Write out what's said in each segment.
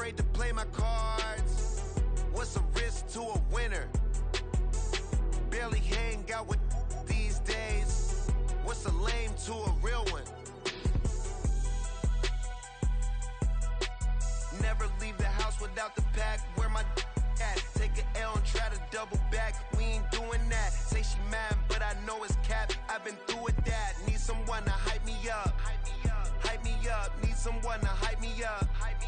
afraid to play my cards. What's a risk to a winner? Barely hang out with these days. What's a lame to a real one? Never leave the house without the pack. Where my at? Take an L and try to double back. We ain't doing that. Say she mad, but I know it's cap. I've been through with that. Need someone to hype me up. Hype me up. Need someone to hype me up. Hype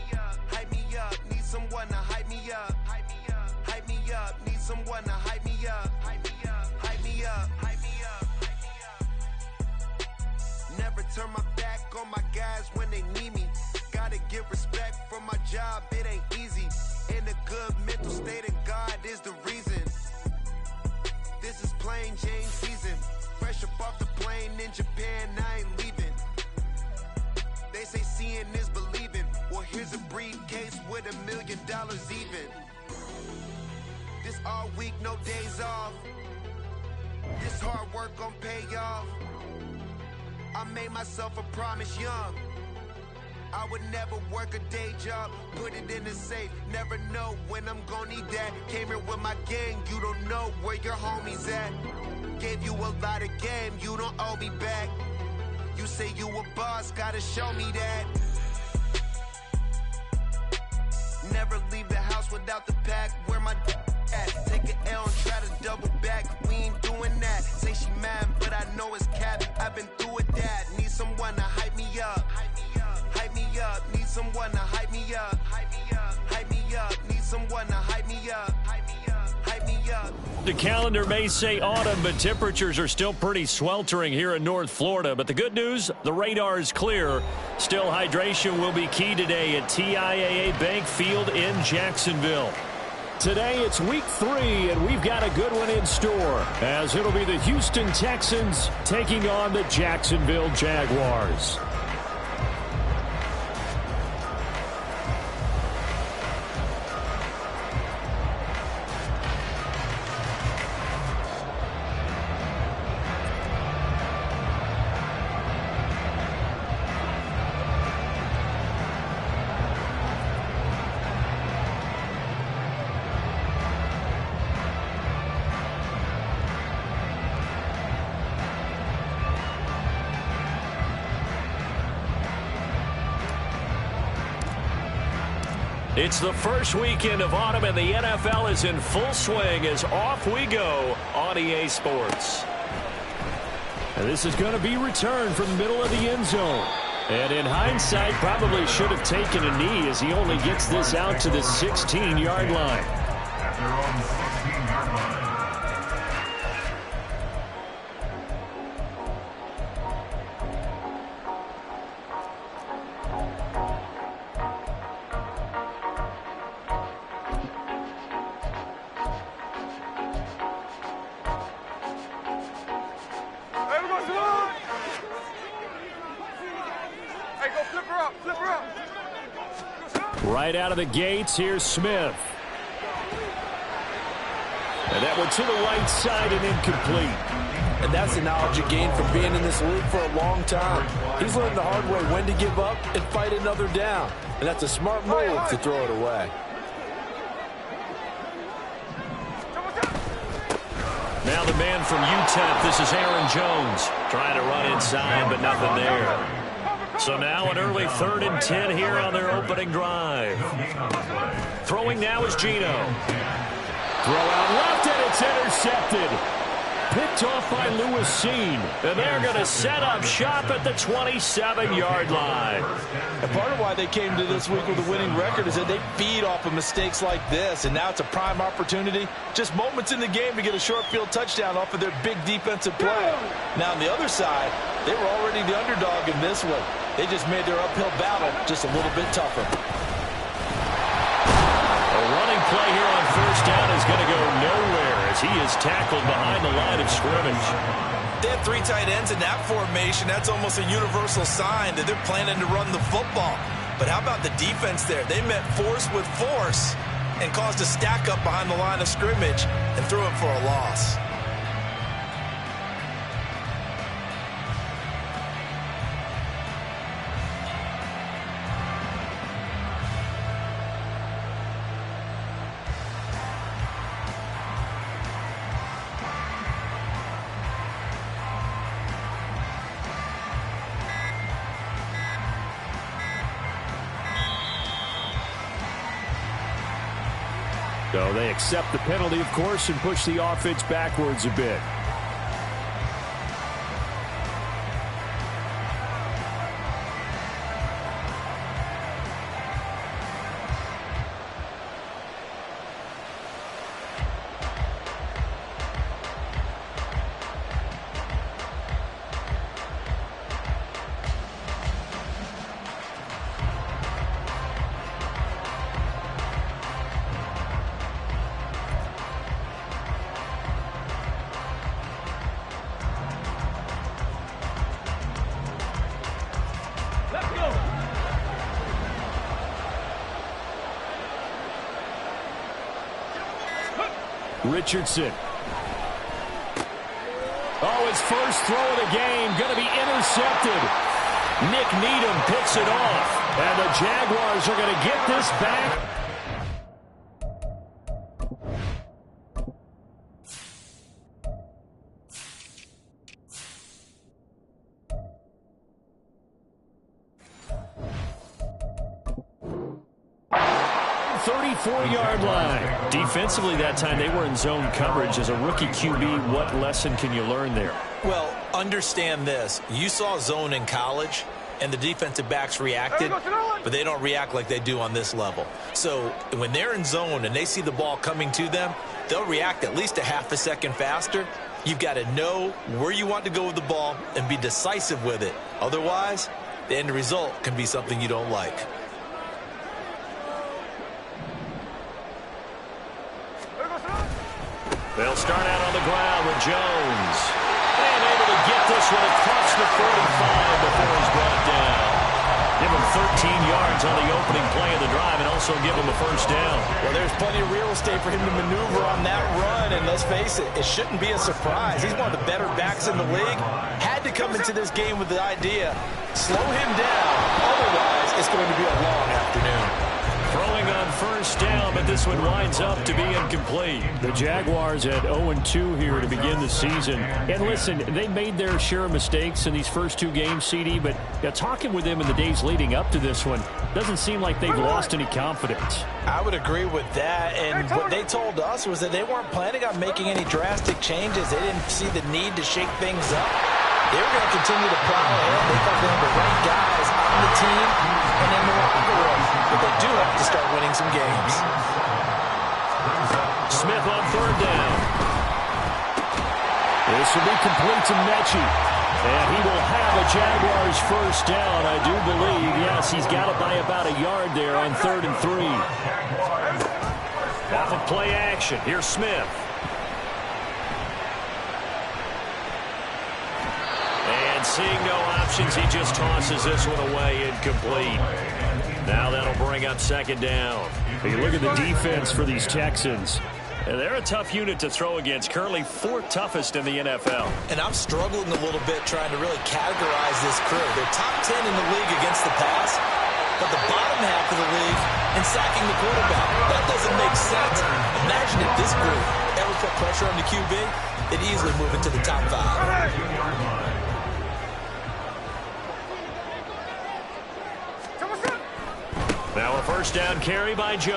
me up. Need someone to hype me up. Hype me up. Need someone to hype me up. Hype me up. Never turn my back on my guys when they need me. Gotta give respect for my job, it ain't easy. In a good mental state and God is the reason. This is plain Jane season. Fresh up off the plane in Japan, I ain't leaving. They say seeing is believing. Well, here's a briefcase with $1 million even. This all week, no days off. This hard work gon' pay off. I made myself a promise young. I would never work a day job, put it in the safe, never know when I'm gon' need that. Came here with my gang, you don't know where your homies at. Gave you a lot of game, you don't owe me back. You say you a boss, gotta show me that. Never leave the house without the pack, where my at? Take an L and try to double back, we ain't doing that. Say she mad, but I know it's cap, I've been through with that. Need someone to hype me up. Hype me up, need someone to hype me up. Hype me up, need someone to hype me up. Hype me up. The calendar may say autumn, but temperatures are still pretty sweltering here in North Florida. But the good news, the radar is clear. Still, hydration will be key today at TIAA Bank Field in Jacksonville. Today, it's week 3, and we've got a good one in store, as it'll be the Houston Texans taking on the Jacksonville Jaguars. It's the first weekend of autumn, and the NFL is in full swing as off we go on EA Sports. And this is going to be returned from the middle of the end zone. And in hindsight, probably should have taken a knee as he only gets this out to the 16-yard line. Right out of the gates, here's Smith. And that one to the right side and incomplete. And that's the knowledge you gain from being in this league for a long time. He's learned the hard way when to give up and fight another down. And that's a smart move to throw it away. Now the man from UTEP, this is Aaron Jones. Trying to run inside, but nothing there. So now an early 3rd and 10 here on their opening drive. Throwing now is Gino. Throw out left, and it's intercepted. Picked off by Lewis Seen. And they're going to set up shop at the 27-yard line. And part of why they came to this week with a winning record is that they feed off of mistakes like this. And now it's a prime opportunity, just moments in the game, to get a short field touchdown off of their big defensive play. Now on the other side, they were already the underdog in this one. They just made their uphill battle just a little bit tougher. A running play here on 1st down is going to go nowhere as he is tackled behind the line of scrimmage. They have 3 tight ends in that formation. That's almost a universal sign that they're planning to run the football. But how about the defense there? They met force with force and caused a stack up behind the line of scrimmage and threw it for a loss. So they accept the penalty, of course, and push the offense backwards a bit. Richardson. Oh, his first throw of the game going to be intercepted. Nick Needham picks it off, and the Jaguars are going to get this back. Yard line. Defensively that time they were in zone coverage. As a rookie QB, what lesson can you learn there? Well, understand this. You saw zone in college, and the defensive backs reacted, but they don't react like they do on this level. So when they're in zone and they see the ball coming to them, they'll react at least a half a second faster. You've got to know where you want to go with the ball and be decisive with it. Otherwise, the end result can be something you don't like. They'll start out on the ground with Jones. And able to get this one across the 45 before he's brought down. Give him 13 yards on the opening play of the drive and also give him a first down. Well, there's plenty of real estate for him to maneuver on that run, and let's face it, it shouldn't be a surprise. He's one of the better backs in the league. Had to come into this game with the idea, slow him down. Otherwise, it's going to be a long afternoon. Throwing on first down, but this one winds up to be incomplete. The Jaguars at 0-2 here to begin the season. And listen, they made their share of mistakes in these first two games, CD, but talking with them in the days leading up to this one, doesn't seem like they've lost any confidence. I would agree with that, and what they told us was that they weren't planning on making any drastic changes. They didn't see the need to shake things up. They were going to continue to plow ahead. They thought they had the right guys on the team and in the locker room. But they do have to start winning some games. Smith on third down. This will be complete to Mechie. And he will have a Jaguars first down, I do believe. Yes, he's got it by about a yard there on 3rd and 3. Off of play action. Here's Smith. Seeing no options, he just tosses this one away incomplete. Now that'll bring up second down. You look at the defense for these Texans. And they're a tough unit to throw against, currently 4th toughest in the NFL. And I'm struggling a little bit trying to really categorize this crew. They're top 10 in the league against the pass, but the bottom half of the league in sacking the quarterback. That doesn't make sense. Imagine if this group ever put pressure on the QB, they'd easily move into the top 5. Now a first down carry by Jones.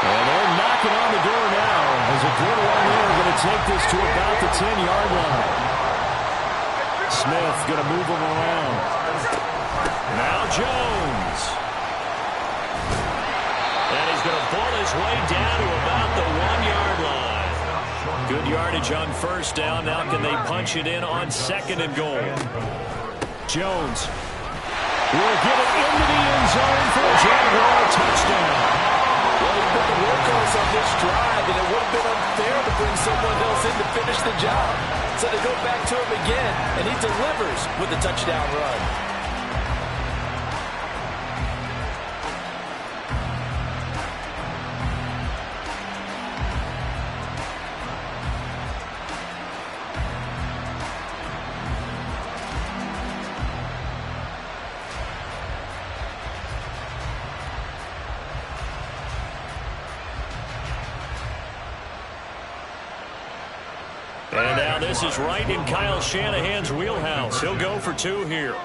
And they're knocking on the door now as a good one here going to take this to about the 10-yard line. Smith going to move him around. Now Jones. And he's going to pull his way down to about the 1-yard line. Good yardage on first down. Now can they punch it in on 2nd and goal? Jones will get it into the end zone for a Jaguar touchdown. Well, he's been the workhorse on this drive, and it would have been unfair to bring someone else in to finish the job. So they go back to him again, and he delivers with the touchdown run. And now this is right in Kyle Shanahan's wheelhouse. He'll go for 2 here.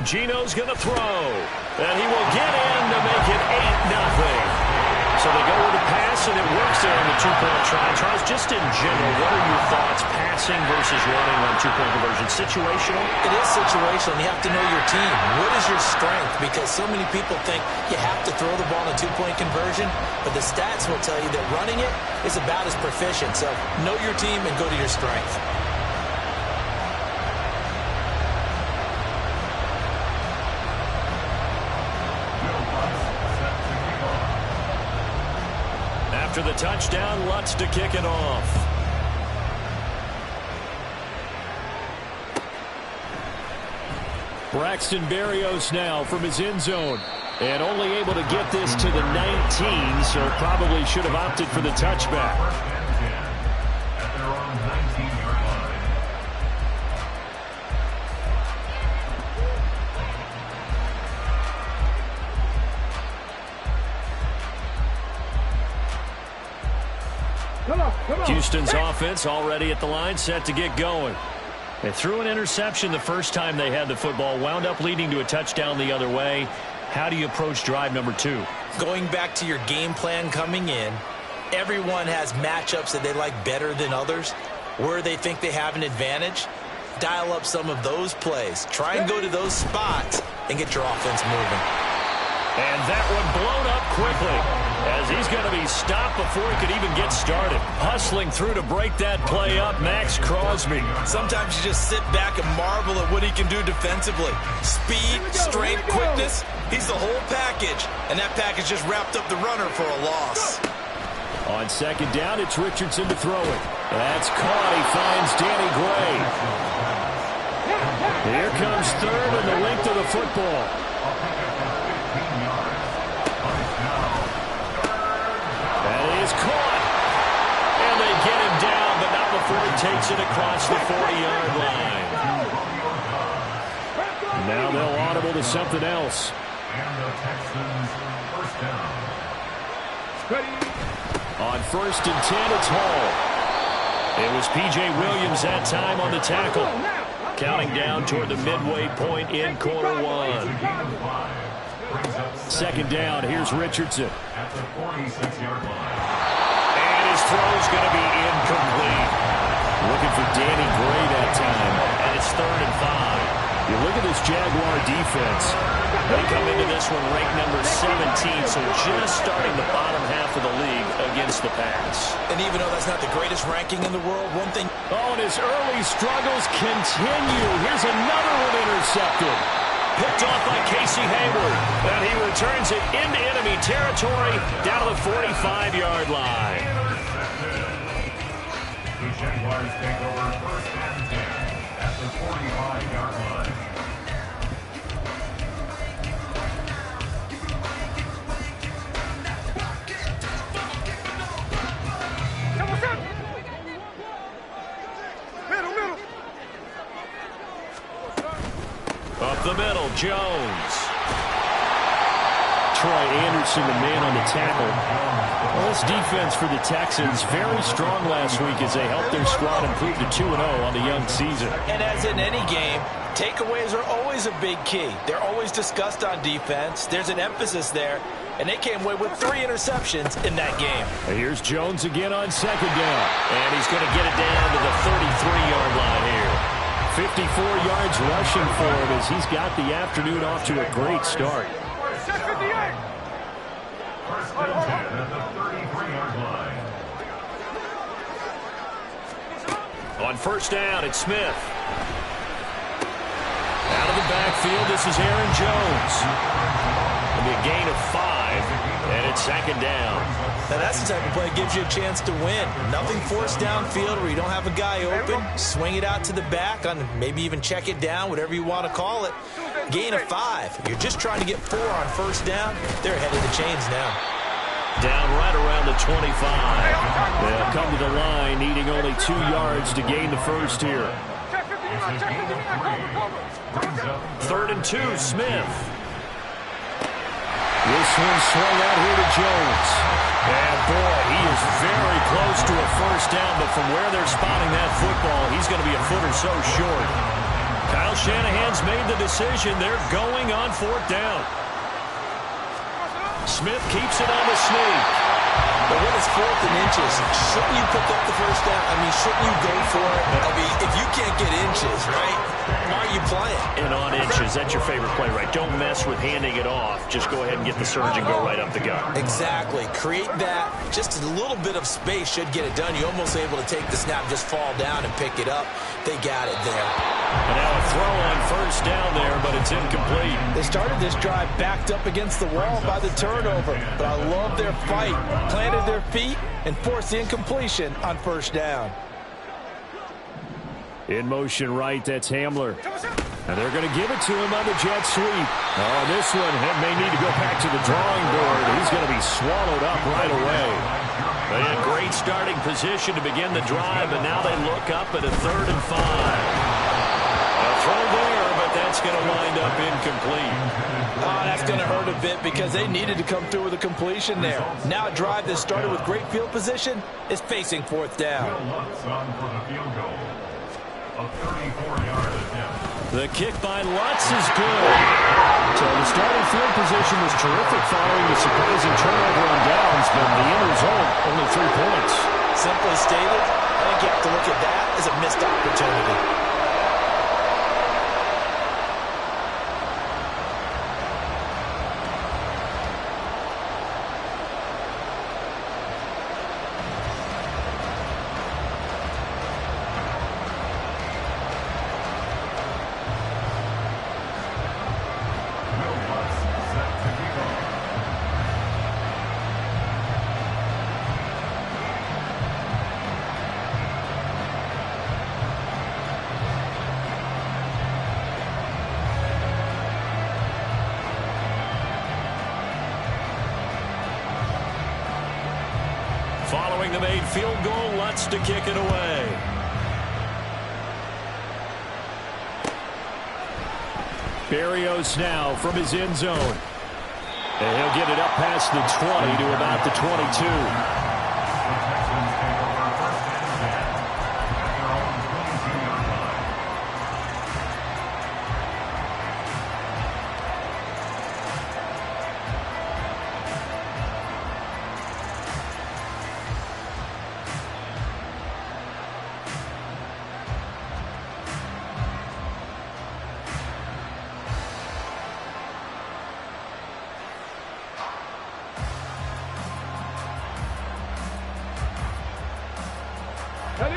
Geno's going to throw. And he will get in to make it 8-0. So they go with the pass, and it works there on the two-point try. Charles, just in general, what are your thoughts passing versus running on two-point conversion? Situational? It is situational. You have to know your team. What is your strength? Because so many people think you have to throw the ball in a two-point conversion, but the stats will tell you that running it is about as proficient. So know your team and go to your strength. After the touchdown, Lutz to kick it off. Braxton Berrios now from his end zone. And only able to get this to the 19, so probably should have opted for the touchback. Houston's offense already at the line, set to get going. They threw an interception the first time they had the football, wound up leading to a touchdown the other way. How do you approach drive number 2? Going back to your game plan coming in, everyone has matchups that they like better than others. Where they think they have an advantage, dial up some of those plays. Try and go to those spots and get your offense moving. And that one blown up quickly as he's going to be stopped before he could even get started. Hustling through to break that play up, Max Crosby. Sometimes you just sit back and marvel at what he can do defensively. Speed, strength, quickness, he's the whole package. And that package just wrapped up the runner for a loss. On second down, it's Richardson to throw it. That's caught. He finds Danny Gray. Here comes third and the length of the football. That is caught. And they get him down, but not before he takes it across the 40-yard line. Now they'll audible to something else. And the Texans first down. On 1st and 10, it's Hall. It was P.J. Williams that time on the tackle. Counting down toward the midway point in quarter 1. Second down, here's Richardson. At the 46-yard line. And his throw's going to be incomplete. Looking for Danny Gray that time. And it's 3rd and 5. You look at this Jaguar defense. They come into this one ranked number 17, so just starting the bottom half of the league against the pass. And even though that's not the greatest ranking in the world, one thing... Oh, and his early struggles continue. Here's another one intercepted. Picked off by Casey Hayward. And he returns it into enemy territory down to the 45-yard line. The Jaguars take over 1st and 10 at the 45-yard line. Up the middle, Jones. Troy Anderson, the man on the tackle. Well, this defense for the Texans, very strong last week as they helped their squad improve to 2-0 on the young season. And as in any game, takeaways are always a big key. They're always discussed on defense. There's an emphasis there, and they came away with 3 interceptions in that game. And here's Jones again on second down. And he's going to get it down to the 33-yard line here. 54 yards rushing for him as he's got the afternoon off to a great start. 1st and 10 at the 33-yard line. On 1st down, it's Smith. Out of the backfield, this is Aaron Jones. It'll be a gain of 5, and it's 2nd down. Now that's the type of play that gives you a chance to win. Nothing forced downfield where you don't have a guy open. Swing it out to the back, on maybe even check it down, whatever you want to call it. Gain of 5. You're just trying to get 4 on 1st down. They're ahead of the chains now. Down right around the 25. They'll come to the line, needing only 2 yards to gain the first here. 3rd and 2, Smith. This one swung out here to Jones. And boy, he is very close to a 1st down, but from where they're spotting that football, he's going to be a foot or so short. Kyle Shanahan's made the decision. They're going on 4th down. Smith keeps it on the sneak. But when it's 4th and inches, shouldn't you pick up the first down? I mean, shouldn't you go for it? I mean, if you can't get inches, right, why are you playing? And on inches, that's your favorite play, right? Don't mess with handing it off. Just go ahead and get the surge and go right up the gut. Exactly. Create that. Just a little bit of space should get it done. You're almost able to take the snap, just fall down and pick it up. They got it there. And now a throw on first down there, but it's incomplete. They started this drive backed up against the wall by the turnover, but I love their fight. Planted their feet and forced the incompletion on first down. In motion right, that's Hamler. And they're going to give it to him on the jet sweep. Oh, this one may need to go back to the drawing board. He's going to be swallowed up right away. They had great starting position to begin the drive, but now they look up at a 3rd and 5. A throw there, but that's going to wind up incomplete. Oh, that's going to hurt a bit because they needed to come through with a completion there. Now a drive that started with great field position is facing 4th down. Lutz on for the field goal. A 34-yard attempt. The kick by Lutz is good. So the starting field position was terrific following the surprising turnover on downs, but the end result, only 3 points. Simply stated, I think you have to look at that as a missed opportunity. Following the made field goal, Lutz to kick it away. Berrios now from his end zone. And he'll get it up past the 20 to about the 22.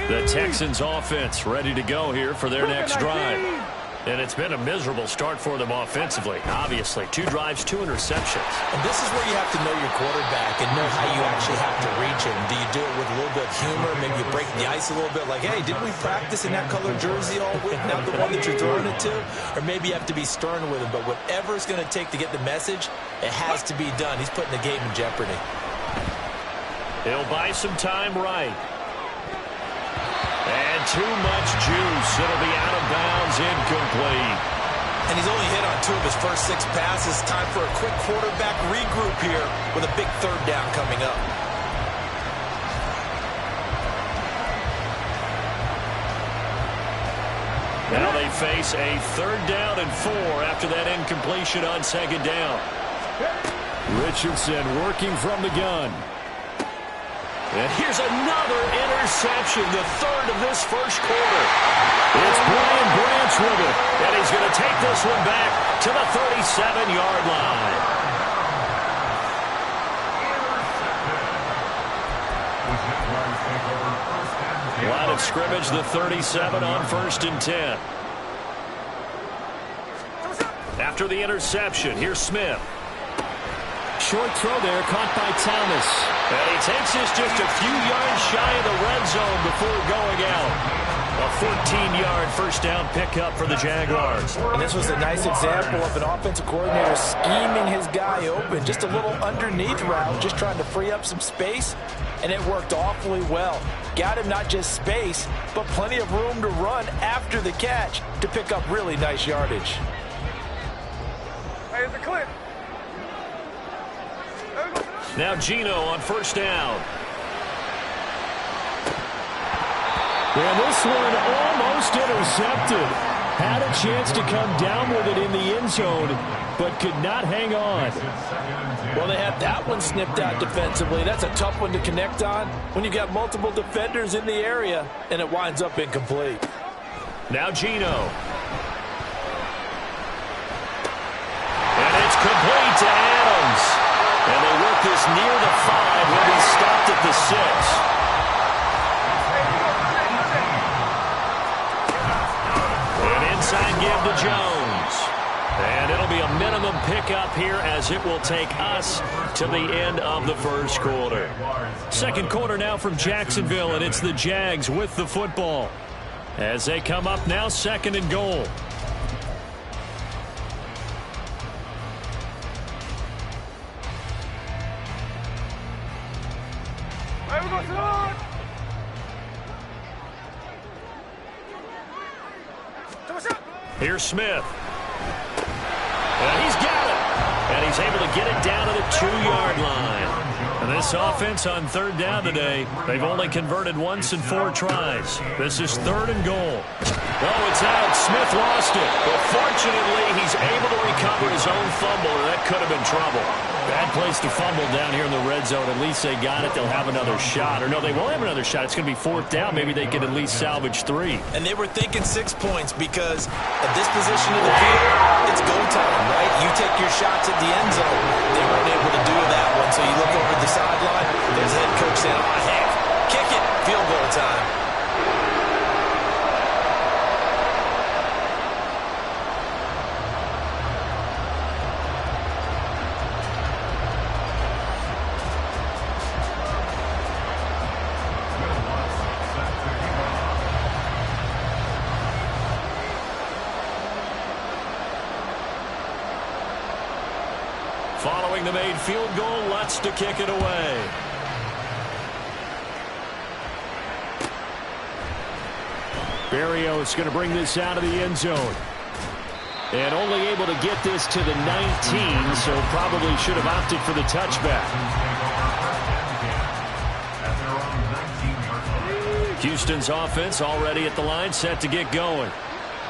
The Texans offense ready to go here for their next drive. And it's been a miserable start for them offensively. Obviously, 2 drives, 2 interceptions. And this is where you have to know your quarterback and know how you actually have to reach him. Do you do it with a little bit of humor? Maybe you break the ice a little bit like, hey, didn't we practice in that colored jersey all week? Not the one that you're throwing it to? Or maybe you have to be stern with him. But whatever it's going to take to get the message, it has to be done. He's putting the game in jeopardy. He'll buy some time right. And too much juice. It'll be out of bounds, incomplete. And he's only hit on 2 of his first 6 passes. Time for a quick quarterback regroup here with a big 3rd down coming up. Now they face a 3rd down and 4 after that incompletion on 2nd down. Richardson working from the gun. And here's another interception, the 3rd of this first quarter. It's Brian Branch with it, and he's going to take this one back to the 37-yard line. Line of scrimmage, the 37 on 1st and 10. After the interception, here's Smith. Short throw there, caught by Thomas. And he takes this just a few yards shy of the red zone before going out. A 14-yard first down pickup for the Jaguars. And this was a nice example of an offensive coordinator scheming his guy open. Just a little underneath route, just trying to free up some space, and it worked awfully well. Got him not just space, but plenty of room to run after the catch to pick up really nice yardage. Hey, it's a clip. Now Gino on first down. And this one almost intercepted. Had a chance to come down with it in the end zone, but could not hang on. Well, they had that one snipped out defensively. That's a tough one to connect on when you got multiple defenders in the area, and it winds up incomplete. Now Geno. And it's complete to Adams. And they work this near the 5. He'll be stopped at the 6. Inside give to Jones. And it'll be a minimum pickup here as it will take us to the end of the first quarter. Second quarter now from Jacksonville, and it's the Jags with the football. As they come up now, 2nd and goal. Here's Smith. And he's got it. And he's able to get it down to the 2-yard line. And this offense on 3rd down today, they've only converted once in 4 tries. This is 3rd and goal. Oh, it's out. Smith lost it. But fortunately, he's able to recover his own fumble, or that could have been trouble. Bad place to fumble down here in the red zone. At least they got it. They'll have another shot. Or no, they won't have another shot. It's going to be 4th down. Maybe they can at least salvage 3. And they were thinking 6 points because at this position of the field, it's go time, right? You take your shots at the end zone. They weren't able to do that one. So you look over the sideline, there's the head coach saying, oh, heck, kick it, field goal time. Following the made field goal, Lutz to kick it away. Berrios going to bring this out of the end zone. And only able to get this to the 19, so probably should have opted for the touchback. Houston's offense already at the line, set to get going.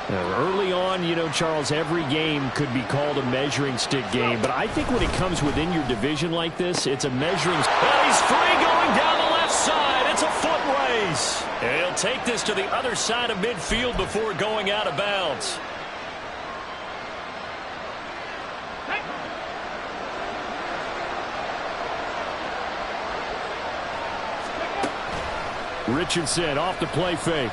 Now, early on, you know, Charles, every game could be called a measuring stick game. But I think when it comes within your division like this, it's a measuring stick. And he's free going down the left side. It's a foot race. And he'll take this to the other side of midfield before going out of bounds. Richardson off the play fake.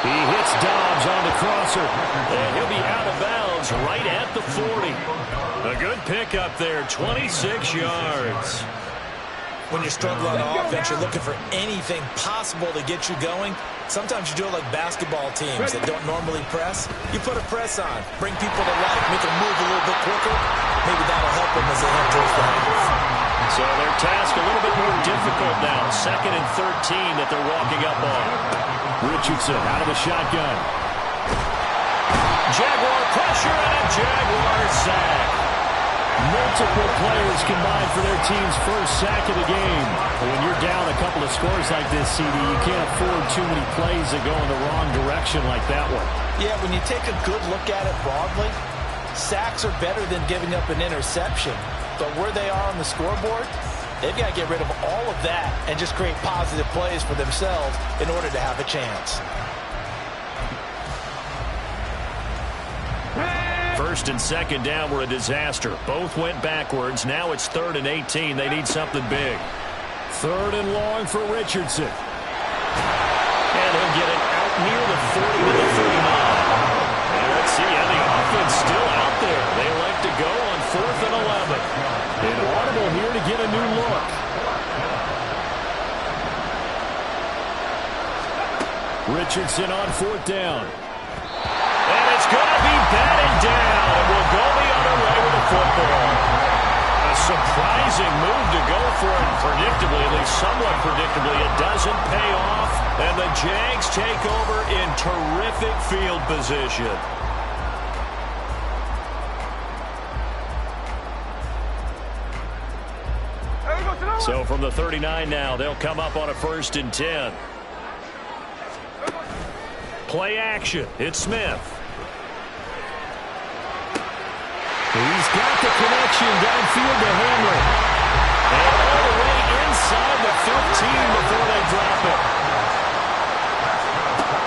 He hits Dobbs on the crosser. And he'll be out of bounds right at the 40. A good pickup there, 26 yards. When you struggle on offense, you're looking for anything possible to get you going. Sometimes you do it like basketball teams that don't normally press. You put a press on, bring people to life, make them move a little bit quicker. Maybe that'll help them as they head towards the half. So their task a little bit more difficult now. 2nd and 13 that they're walking up on. Richardson out of the shotgun. Jaguar pressure and a Jaguar sack. Multiple players combined for their team's first sack of the game. When you're down a couple of scores like this, CD, you can't afford too many plays that go in the wrong direction like that one. Yeah, when you take a good look at it broadly, sacks are better than giving up an interception. But where they are on the scoreboard, they've got to get rid of all of that and just create positive plays for themselves in order to have a chance. 1st and 2nd down were a disaster. Both went backwards. Now it's 3rd and 18. They need something big. 3rd and long for Richardson. And he'll get it out near the 40 to the 39. And let's see, the offense still out there. They like to go on 4th and 11. An audible here to get a new look. Richardson on 4th down. And it's going to be batted down. And we'll go the other way with the football. A surprising move to go for it. Predictably, at least somewhat predictably, it doesn't pay off. And the Jags take over in terrific field position. So from the 39 now, they'll come up on a 1st and 10. Play action. It's Smith. He's got the connection downfield to Hamlin. And all the way inside the 15 before they drop it.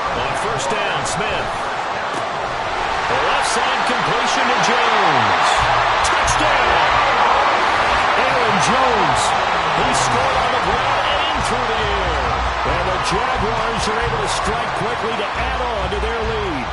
On first down, Smith. The left side completion to Jones. Touchdown! Aaron Jones. He scored on the ground and through the air. And the Jaguars are able to strike quickly to add on to their lead.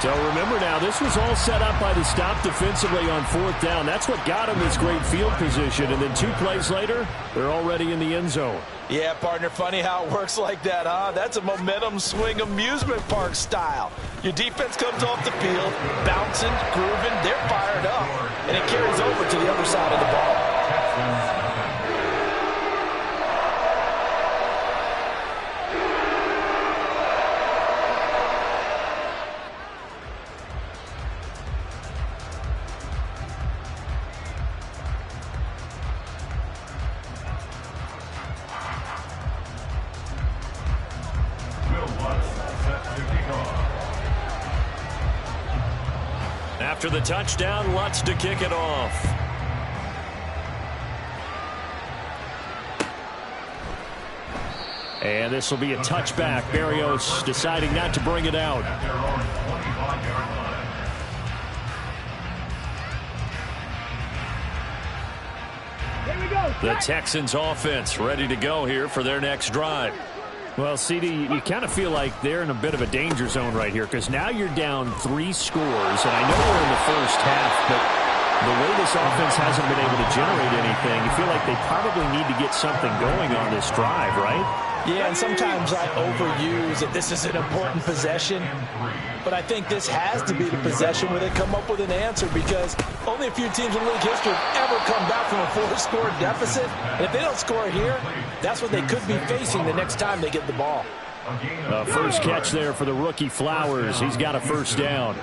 So remember now, this was all set up by the stop defensively on fourth down. That's what got him this great field position. And then 2 plays later, they're already in the end zone. Yeah, partner, funny how it works like that, huh? That's a momentum swing amusement park style. Your defense comes off the field, bouncing, grooving, they're fired up, and it carries over to the other side of the ball. After the touchdown, Lutz to kick it off. And this will be a touchback. Berrios deciding not to bring it out. The Texans offense ready to go here for their next drive. Well, CD, you kind of feel like they're in a bit of a danger zone right here because now you're down 3 scores, and I know we're in the first half, but the way this offense hasn't been able to generate anything, you feel like they probably need to get something going on this drive, right? Yeah, and sometimes I overuse that this is an important possession, but I think this has to be the possession where they come up with an answer because only a few teams in league history have ever come back from a 4-score deficit. And if they don't score here, that's what they could be facing the next time they get the ball. First catch there for the rookie Flowers. He's got a first down.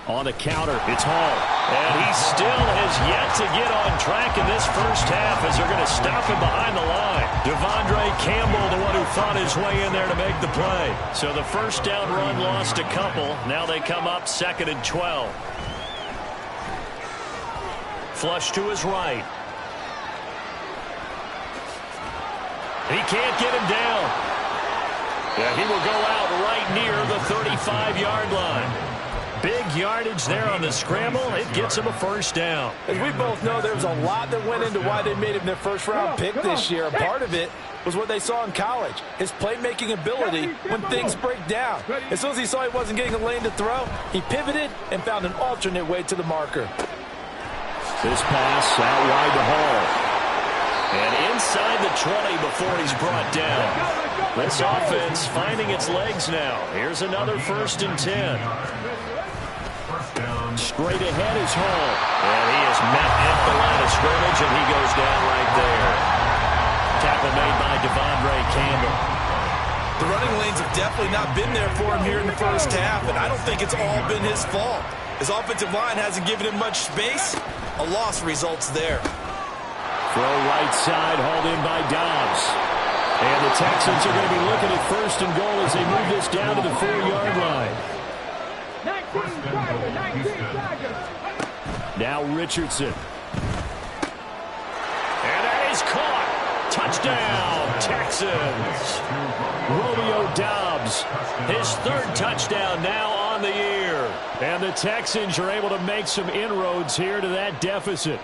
On the counter, it's Hall. And he still has yet to get on track in this first half as they're going to stop him behind the line. Devondre Campbell, the one who fought his way in there to make the play. So the first down run lost a couple. Now they come up 2nd and 12. Flush to his right. He can't get him down. Yeah, he will go out right near the 35-yard line. Big yardage there on the scramble. It gets him a first down. As we both know, there was a lot that went into why they made him their first-round pick this year. Part of it was what they saw in college, his playmaking ability when things break down. As soon as he saw he wasn't getting a lane to throw, he pivoted and found an alternate way to the marker. This pass out wide to Hall. And inside the 20 before he's brought down. This offense finding its legs now. Here's another 1st and 10. Straight ahead is Hall. And he is met at the line of scrimmage, and he goes down right there. Tackle made by Devondre Campbell. The running lanes have definitely not been there for him here in the first half, and I don't think it's all been his fault. His offensive line hasn't given him much space. A loss results there. Throw right side, hauled in by Dobbs. And the Texans are going to be looking at 1st and goal as they move this down to the 4-yard line. Now Richardson. And that is caught. Touchdown, Texans. Romeo Dobbs. His 3rd touchdown now on the year. And the Texans are able to make some inroads here to that deficit.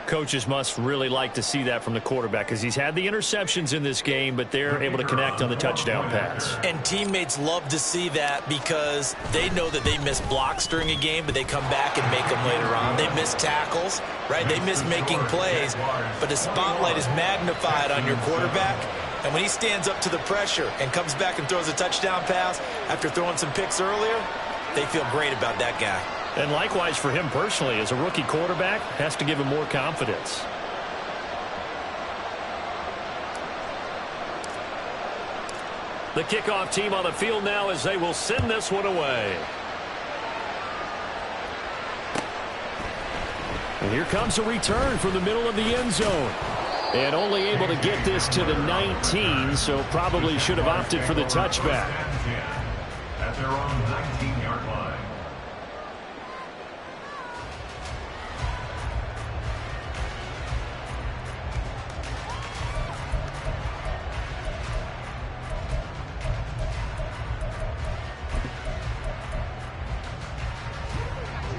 Coaches must really like to see that from the quarterback because he's had the interceptions in this game, but they're able to connect on the touchdown pass. And teammates love to see that because they know that they miss blocks during a game, but they come back and make them later on. They miss tackles, right? They miss making plays, but the spotlight is magnified on your quarterback. And when he stands up to the pressure and comes back and throws a touchdown pass after throwing some picks earlier, they feel great about that guy. And likewise for him personally, as a rookie quarterback, has to give him more confidence. The kickoff team on the field now as they will send this one away. And here comes a return from the middle of the end zone. And only able to get this to the 19, so probably should have opted for the touchback. At their own 19-yard line.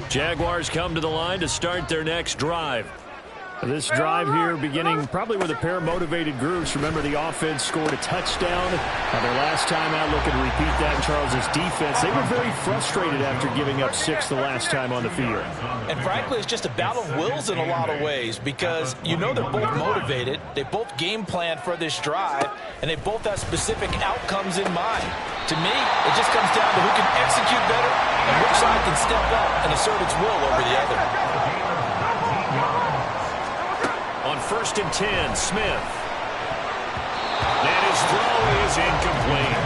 Jaguars come to the line to start their next drive. This drive here beginning probably with a pair of motivated groups. Remember, the offense scored a touchdown on their last time out. Looking to repeat that in Charles's defense. They were very frustrated after giving up 6 the last time on the field. And frankly, it's just a battle of wills in a lot of ways because you know they're both motivated. They both game plan for this drive, and they both have specific outcomes in mind. To me, it just comes down to who can execute better and which side can step up and assert its will over the other. On 1st and 10, Smith. And his throw is incomplete.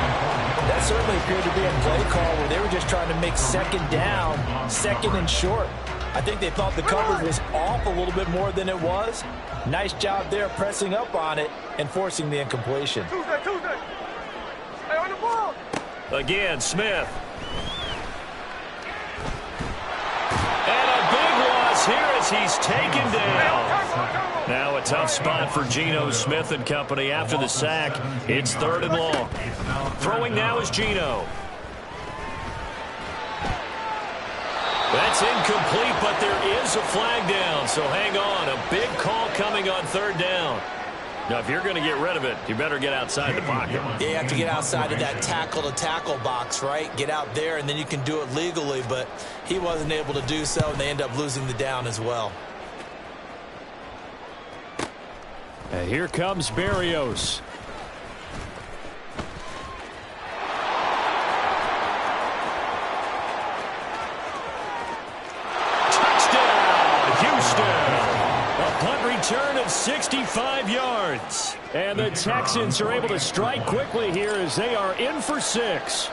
That certainly appeared to be a play call where they were just trying to make second down, second and short. I think they thought the coverage was off a little bit more than it was. Nice job there pressing up on it and forcing the incompletion. Hey, on the ball. Again, Smith. And a big loss here as he's taken down. Now a tough spot for Geno Smith and company after the sack. It's 3rd and long. Throwing now is Geno. That's incomplete, but there is a flag down, so hang on. A big call coming on 3rd down. Now, if you're going to get rid of it, you better get outside the pocket. Yeah, you have to get outside of that tackle-to-tackle box, right? Get out there, and then you can do it legally, but he wasn't able to do so, and they end up losing the down as well. And here comes Berrios. Touchdown, Houston. A punt return of 65 yards. And the Texans are able to strike quickly here as they are in for 6.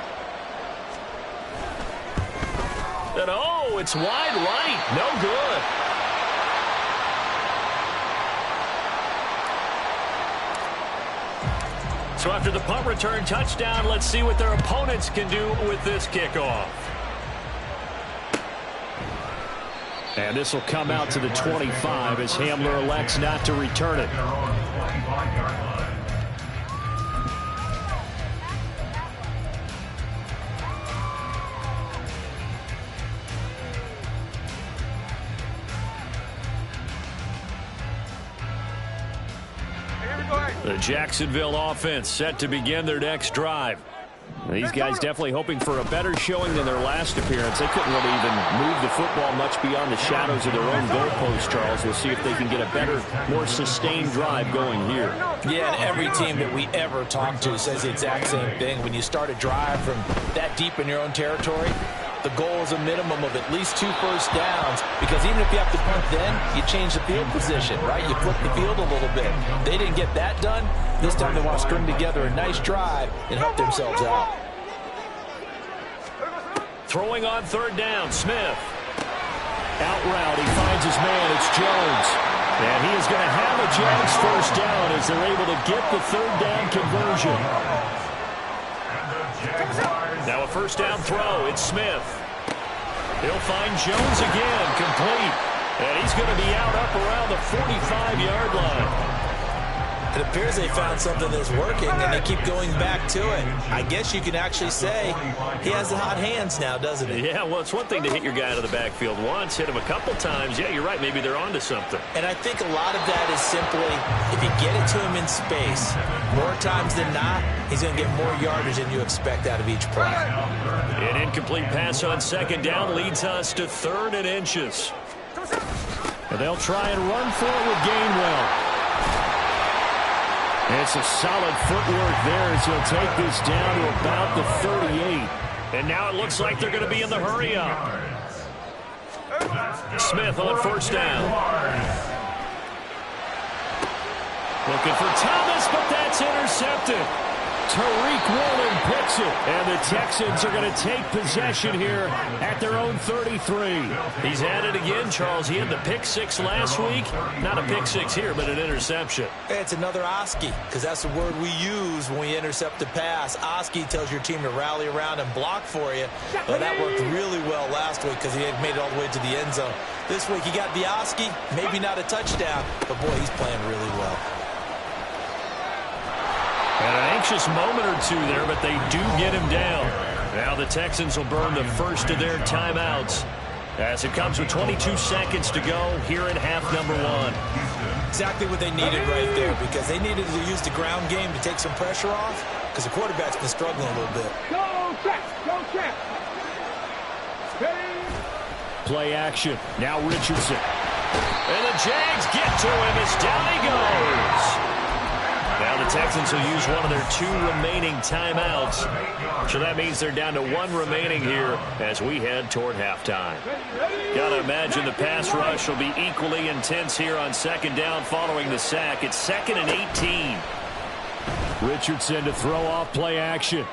And oh, it's wide right. No good. So after the punt return touchdown, let's see what their opponents can do with this kickoff. And this will come out to the 25 as Hamler elects not to return it. The Jacksonville offense set to begin their next drive. These guys definitely hoping for a better showing than their last appearance. They couldn't really even move the football much beyond the shadows of their own goalpost, Charles. We'll see if they can get a better, more sustained drive going here. Yeah, and every team that we ever talk to says the exact same thing. When you start a drive from that deep in your own territory, the goal is a minimum of at least 2 first downs, because even if you have to punt then, you change the field position, right? You flip the field a little bit. They didn't get that done. This time they want to string together a nice drive and help themselves out. Throwing on 3rd down, Smith. Out route, he finds his man. It's Jones. And he is going to have a Jags first down as they're able to get the 3rd down conversion. Now a first down throw. It's Smith. He'll find Jones again, complete. And he's going to be out up around the 45-yard line. It appears they found something that's working, and they keep going back to it. I guess you can actually say he has the hot hands now, doesn't he? Yeah, well, it's one thing to hit your guy out of the backfield once, hit him a couple times. Yeah, you're right. Maybe they're onto something. And I think a lot of that is simply if you get it to him in space, more times than not, he's going to get more yardage than you expect out of each play. An incomplete pass on 2nd down leads us to 3rd and inches. And they'll try and run for it with Gainwell. It's a solid footwork there as he'll take this down to about the 38. And now it looks like they're going to be in the hurry-up. Smith on 1st down. Looking for Thomas, but that's intercepted. Tariq Woolen picks it. And the Texans are going to take possession here at their own 33. He's at it again, Charles. He had the pick six last week. Not a pick six here, but an interception. It's another Oski, because that's the word we use when we intercept a pass. Oski tells your team to rally around and block for you. Well, that worked really well last week because he had made it all the way to the end zone. This week he got the Oski, maybe not a touchdown, but boy, he's playing really well. Had an anxious moment or two there, but they do get him down. Now the Texans will burn the first of their timeouts as it comes with 22 seconds to go here in half number one. Exactly what they needed right there, because they needed to use the ground game to take some pressure off, because the quarterback's been struggling a little bit. Go, check. Go, check. Play action. Now Richardson. And the Jags get to him as down he goes. Now the Texans will use one of their 2 remaining timeouts. So that means they're down to 1 remaining here as we head toward halftime. Got to imagine the pass rush will be equally intense here on second down following the sack. It's 2nd and 18. Richardson to throw off play action.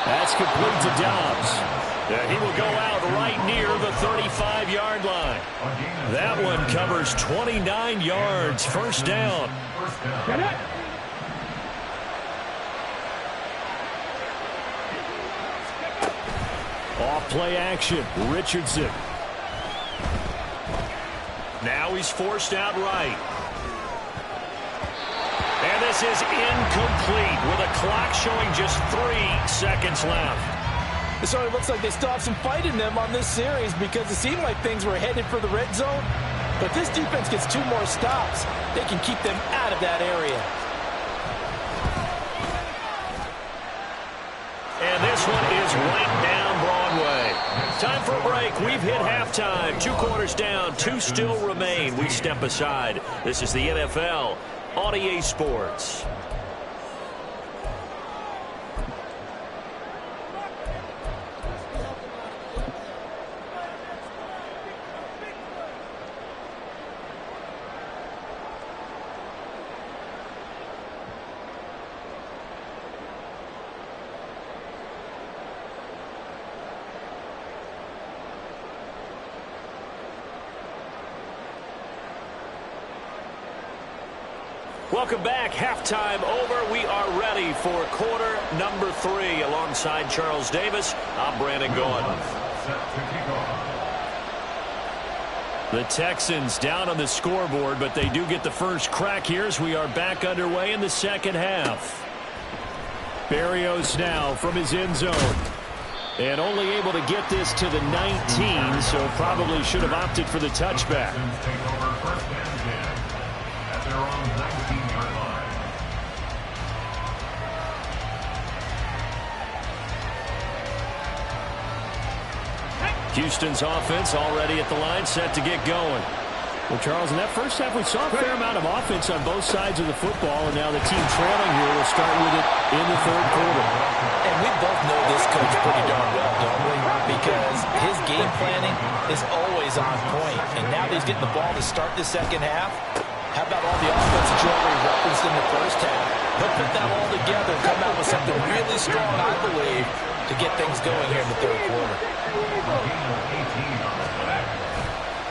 That's complete to Dobbs. He will go out right near the 35-yard line. That one covers 29 yards. First down. Off play action. Richardson. Now he's forced out right. And this is incomplete with a clock showing just 3 seconds left. It sort of looks like they still have some fight in them on this series, because it seemed like things were headed for the red zone. But this defense gets 2 more stops. They can keep them out of that area. And this one is right down Broadway. Time for a break. We've hit halftime. 2 quarters down. 2 still remain. We step aside. This is the NFL on EA Sports. Welcome back. Halftime over. We are ready for quarter number 3. Alongside Charles Davis, I'm Brandon Gordon. The Texans down on the scoreboard, but they do get the first crack here as we are back underway in the second half. Berrios now from his end zone. And only able to get this to the 19, so probably should have opted for the touchback. Houston's offense already at the line, set to get going. Well, Charles, in that first half, we saw a fair amount of offense on both sides of the football, and now the team trailing here will start with it in the third quarter. And we both know this coach pretty darn well, don't we? Because his game planning is always on point. And now that he's getting the ball to start the second half, how about all the offense that you already referenced in the first half? He'll put that all together and come out with something really strong, I believe, to get things going here in the third quarter.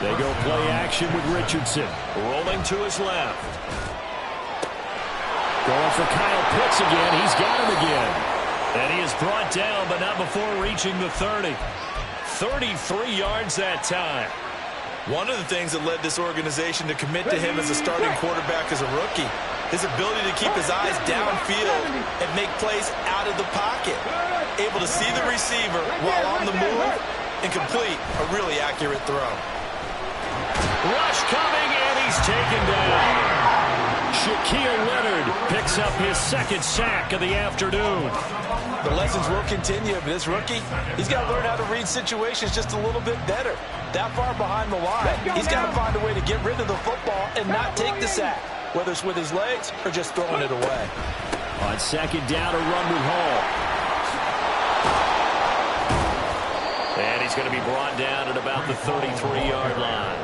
They go play action with Richardson. Rolling to his left. Going for Kyle Pitts again. He's got him again. And he is brought down, but not before reaching the 30. 33 yards that time. One of the things that led this organization to commit to him as a starting quarterback as a rookie, his ability to keep his eyes downfield and make plays out of the pocket. Able to see the receiver while on the move and complete a really accurate throw. Rush coming, and he's taken down. Shaquille Leonard picks up his second sack of the afternoon. The lessons will continue, but this rookie, he's got to learn how to read situations just a little bit better. That far behind the line, he's got to find a way to get rid of the football and not take the sack, whether it's with his legs or just throwing it away. On second down, a run with Hall. And he's going to be brought down at about the 33-yard line.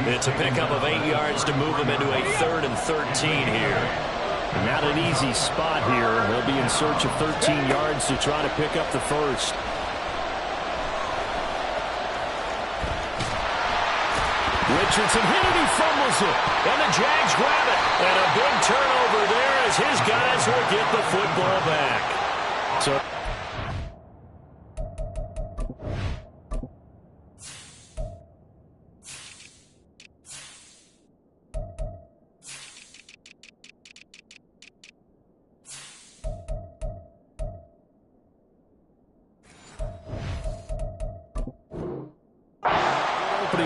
It's a pickup of 8 yards to move him into a 3rd and 13 here. Not an easy spot here. They'll be in search of 13 yards to try to pick up the first. Richardson hit it, he fumbles it. And the Jags grab it. And a big turnover there as his guys will get the football back. So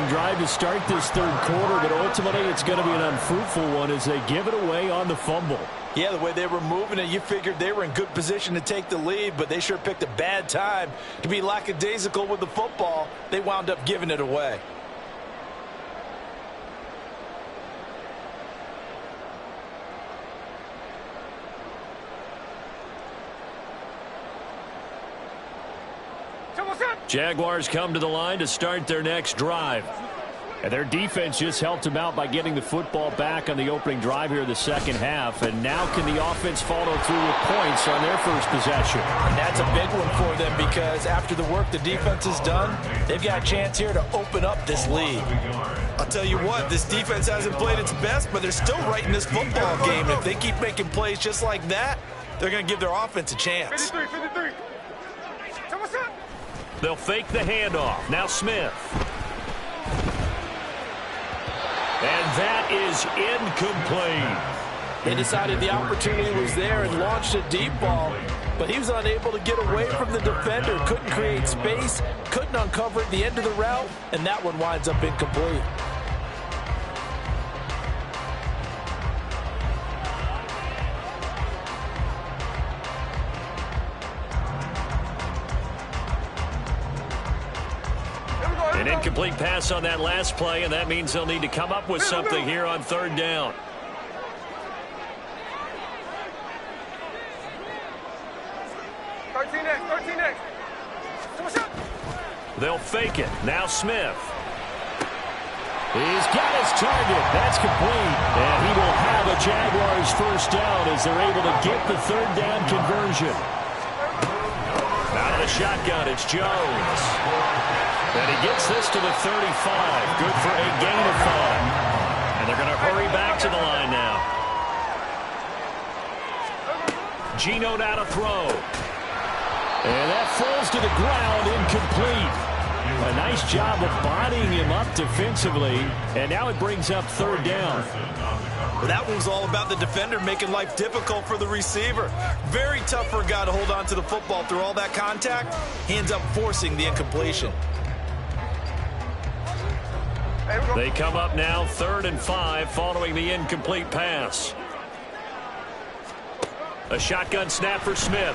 drive to start this third quarter, but ultimately it's going to be an unfruitful one as they give it away on the fumble. Yeah, the way they were moving it, you figured they were in good position to take the lead, but they sure picked a bad time to be lackadaisical with the football. They wound up giving it away. Jaguars come to the line to start their next drive. And their defense just helped them out by getting the football back on the opening drive here in the second half. And now can the offense follow through with points on their first possession? And that's a big one for them because after the work the defense has done, they've got a chance here to open up this lead. I'll tell you what, this defense hasn't played its best, but they're still right in this football game. If they keep making plays just like that, they're going to give their offense a chance. 53. They'll fake the handoff. Now Smith. And that is incomplete. They decided the opportunity was there and launched a deep ball, but he was unable to get away from the defender, couldn't create space, couldn't uncover at the end of the route, and that one winds up incomplete. An incomplete pass on that last play, and that means they'll need to come up with something here on third down. They'll fake it. Now Smith. He's got his target. That's complete. And he will have a Jaguars first down as they're able to get the third down conversion. Out of the shotgun, it's Jones. And he gets this to the 35. Good for a gain of 5. And they're going to hurry back to the line now. Geno now to throw. And that falls to the ground, incomplete. A nice job of bodying him up defensively. And now it brings up third down. Well, that one was all about the defender making life difficult for the receiver. Very tough for a guy to hold on to the football through all that contact. He ends up forcing the incompletion. They come up now 3rd and 5 following the incomplete pass. A shotgun snap for Smith.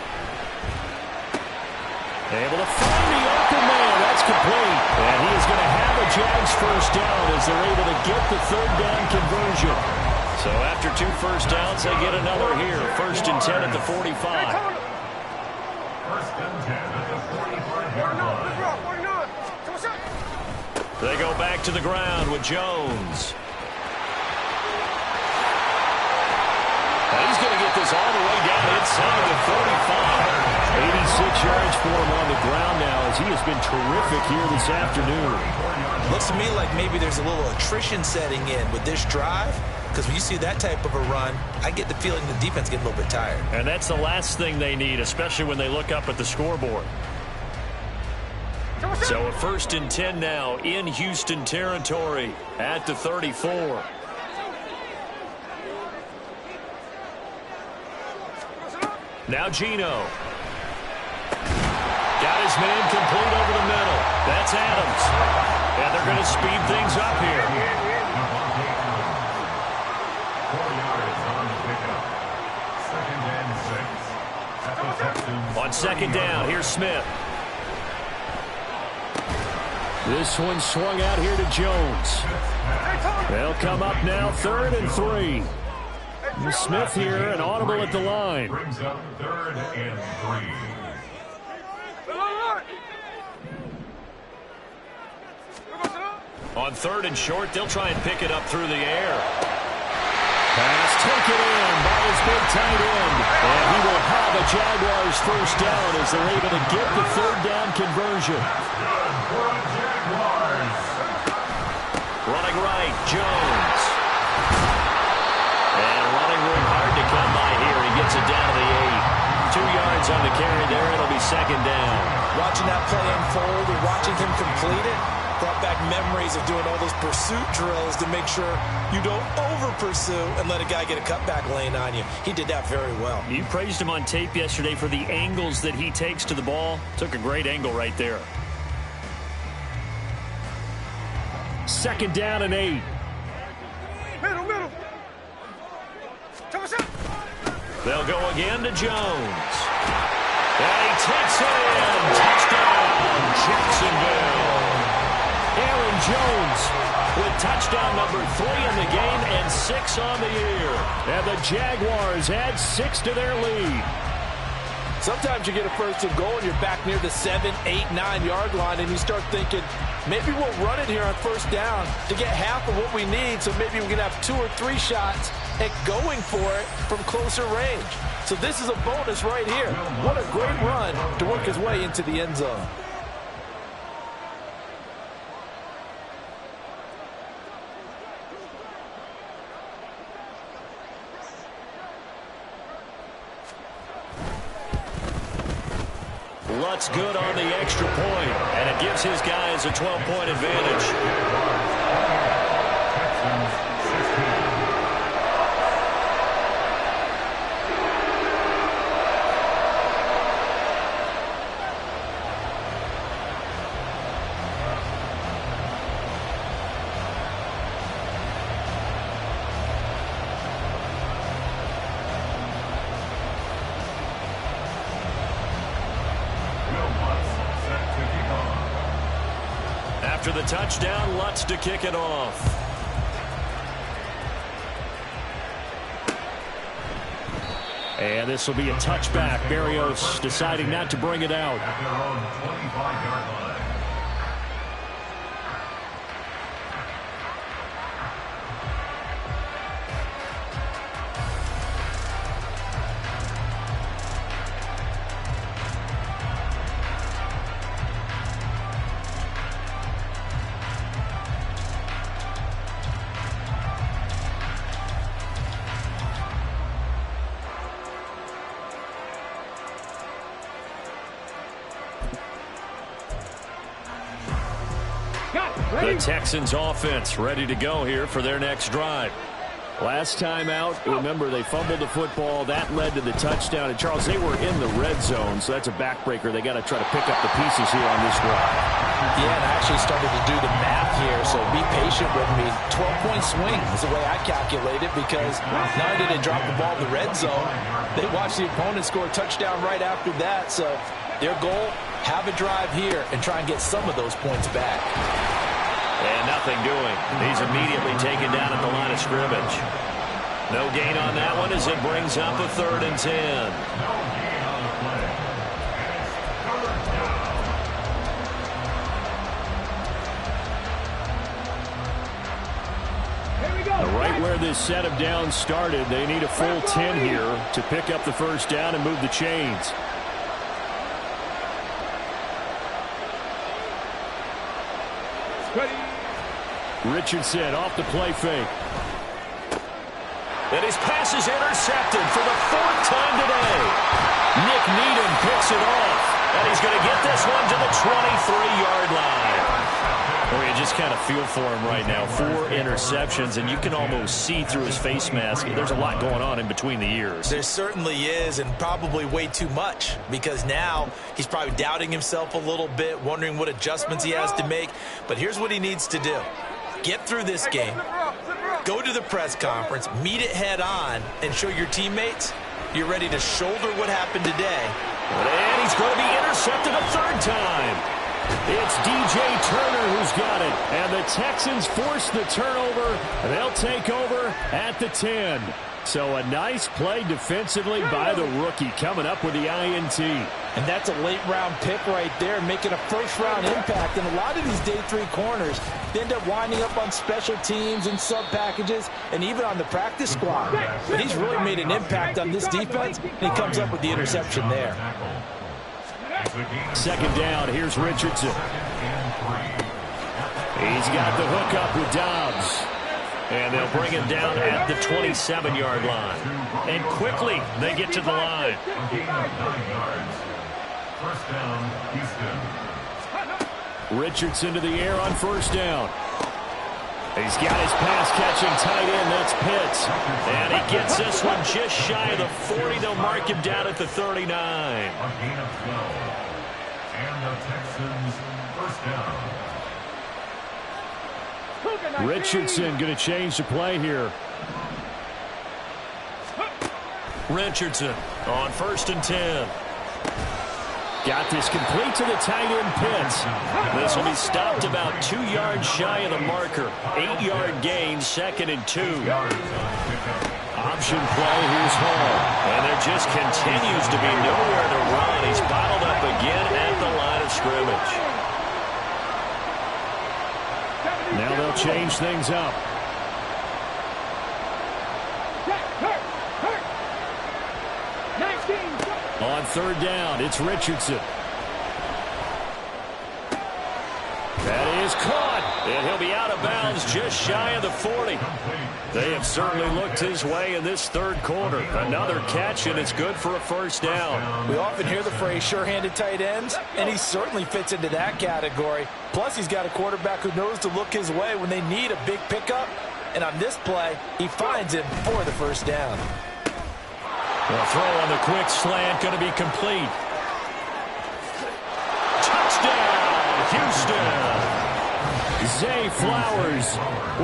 Able to find the open man. That's complete. And he is going to have a Jags first down as they're able to get the third down conversion. So after 2 first downs, they get another here. 1st and 10 at the 45. 1st and 10 at the 45-yard line. They go back to the ground with Jones. And he's going to get this all the way down inside the 45. 86 yards for him on the ground now as he has been terrific here this afternoon. Looks to me like maybe there's a little attrition setting in with this drive, because when you see that type of a run, I get the feeling the defense gets a little bit tired. And that's the last thing they need, especially when they look up at the scoreboard. So a 1st and 10 now in Houston territory at the 34. Now Geno. Got his man complete over the middle. That's Adams. And they're going to speed things up here. 4 yards on the pickup. 2nd and 6 at the Texans. On 2nd down, here's Smith. This one swung out here to Jones. They'll come up now 3rd and 3. Smith here, an audible at the line. Brings up 3rd and 3. On 3rd and short, they'll try and pick it up through the air. Pass taken in by his big tight end. And he will have a Jaguars first down as they're able to get the third down conversion. Good for the Jaguars. Running right, Jones. And running room hard to come by here. He gets it down to the 8. 2 yards on the carry there. It'll be second down. Watching that play unfold and watching him complete it brought back memories of doing all those pursuit drills to make sure you don't over-pursue and let a guy get a cutback lane on you. He did that very well. You praised him on tape yesterday for the angles that he takes to the ball. Took a great angle right there. Second down and 8. Middle. They'll go again to Jones. And he takes it in. Touchdown, Jacksonville. Aaron Jones with touchdown number 3 in the game and 6 on the year. And the Jaguars add 6 to their lead. Sometimes you get a first and goal and you're back near the 7, 8, 9-yard line and you start thinking, maybe we'll run it here on first down to get half of what we need, so maybe we can have 2 or 3 shots at going for it from closer range. So this is a bonus right here. What a great run to work his way into the end zone. Lutz good on the extra point, and it gives his guys a 12-point advantage. Texans 16. After the touchdown, Lutz to kick it off. And this will be a touchback. Berrios deciding not to bring it out. At their own 25-yard line. The Texans offense ready to go here for their next drive. Last time out, remember, they fumbled the football. That led to the touchdown. And, Charles, they were in the red zone, so that's a backbreaker. They got to try to pick up the pieces here on this drive. Yeah, and I actually started to do the math here, so be patient with me. 12-point swing is the way I calculate it, because not only did they drop the ball in the red zone, they watched the opponent score a touchdown right after that. So their goal, have a drive here and try and get some of those points back. And nothing doing. He's immediately taken down at the line of scrimmage. No gain on that one as it brings up a 3rd and 10. No gain on the play. Here we go. Right where this set of downs started, they need a full 10 here to pick up the first down and move the chains. Ready. Richardson off the play fake. And his pass is intercepted for the 4th time today. Nick Needham picks it off. And he's going to get this one to the 23-yard line. Well, you just kind of feel for him right now. 4 interceptions, and you can almost see through his face mask. There's a lot going on in between the ears. There certainly is, and probably way too much, because now he's probably doubting himself a little bit, wondering what adjustments he has to make. But here's what he needs to do. Get through this game, go to the press conference, meet it head on, and show your teammates you're ready to shoulder what happened today. And he's going to be intercepted a 3rd time. It's DJ Turner who's got it. And the Texans force the turnover. They'll take over at the 10. So a nice play defensively by the rookie coming up with the INT. And that's a late-round pick right there, making a first-round impact. And a lot of these day 3 corners, they end up winding up on special teams and sub-packages and even on the practice squad. But he's really made an impact on this defense, and he comes up with the interception there. Second down, here's Richardson. He's got the hook up with Dobbs. And they'll bring it down at the 27-yard line. And quickly, they get to the line. First down, Houston. Richardson to the air on first down. He's got his pass-catching tight end. That's Pitts. And he gets this one just shy of the 40. They'll mark him down at the 39. A gain of 12. And the Texans, first down. Richardson going to change the play here. Richardson on first and 10. Got this complete to the tight end, Pitts. This will be stopped about 2 yards shy of the marker. 8-yard gain, second and 2. Option play, here's Hall. And there just continues to be nowhere to run. He's bottled up again at the line of scrimmage. Now they'll change things up. On third down, it's Richardson. That is caught, and he'll be out of bounds just shy of the 40. They have certainly looked his way in this third quarter. Another catch, and it's good for a first down. We often hear the phrase sure-handed tight ends, and he certainly fits into that category. Plus, he's got a quarterback who knows to look his way when they need a big pickup. And on this play, he finds him for the first down. The throw on the quick slant going to be complete. Touchdown, Houston. Zay Flowers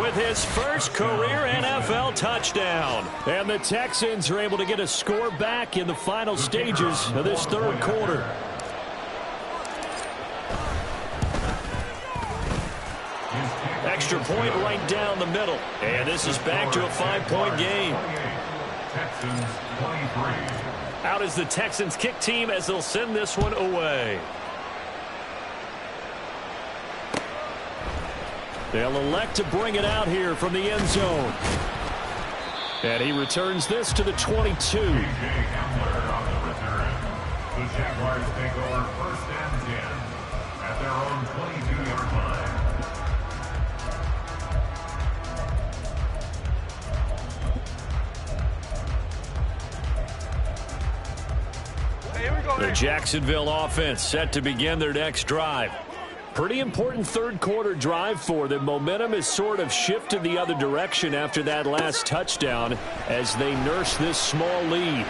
with his first career NFL touchdown. And the Texans are able to get a score back in the final stages of this third quarter. Extra point right down the middle. And this is back to a 5-point game. Texans 23. Out is the Texans kick team as they'll send this one away. They'll elect to bring it out here from the end zone. And he returns this to the 22. J.J. Hamler on the return. The Jaguars take over first and 10 at their own 22-yard line. The Jacksonville offense set to begin their next drive. Pretty important third quarter drive for them. Momentum has sort of shifted the other direction after that last touchdown as they nurse this small lead.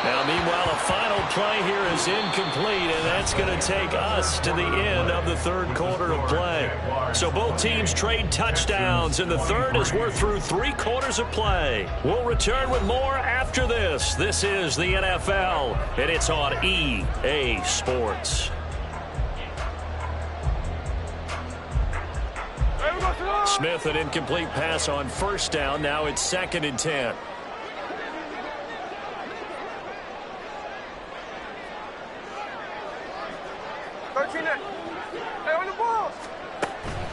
Now, meanwhile, a final play here is incomplete, and that's going to take us to the end of the third quarter of play. So both teams trade touchdowns, and the third as we're through 3 quarters of play. We'll return with more after this. This is the NFL, and it's on EA Sports. Smith, an incomplete pass on first down. Now it's second and 10.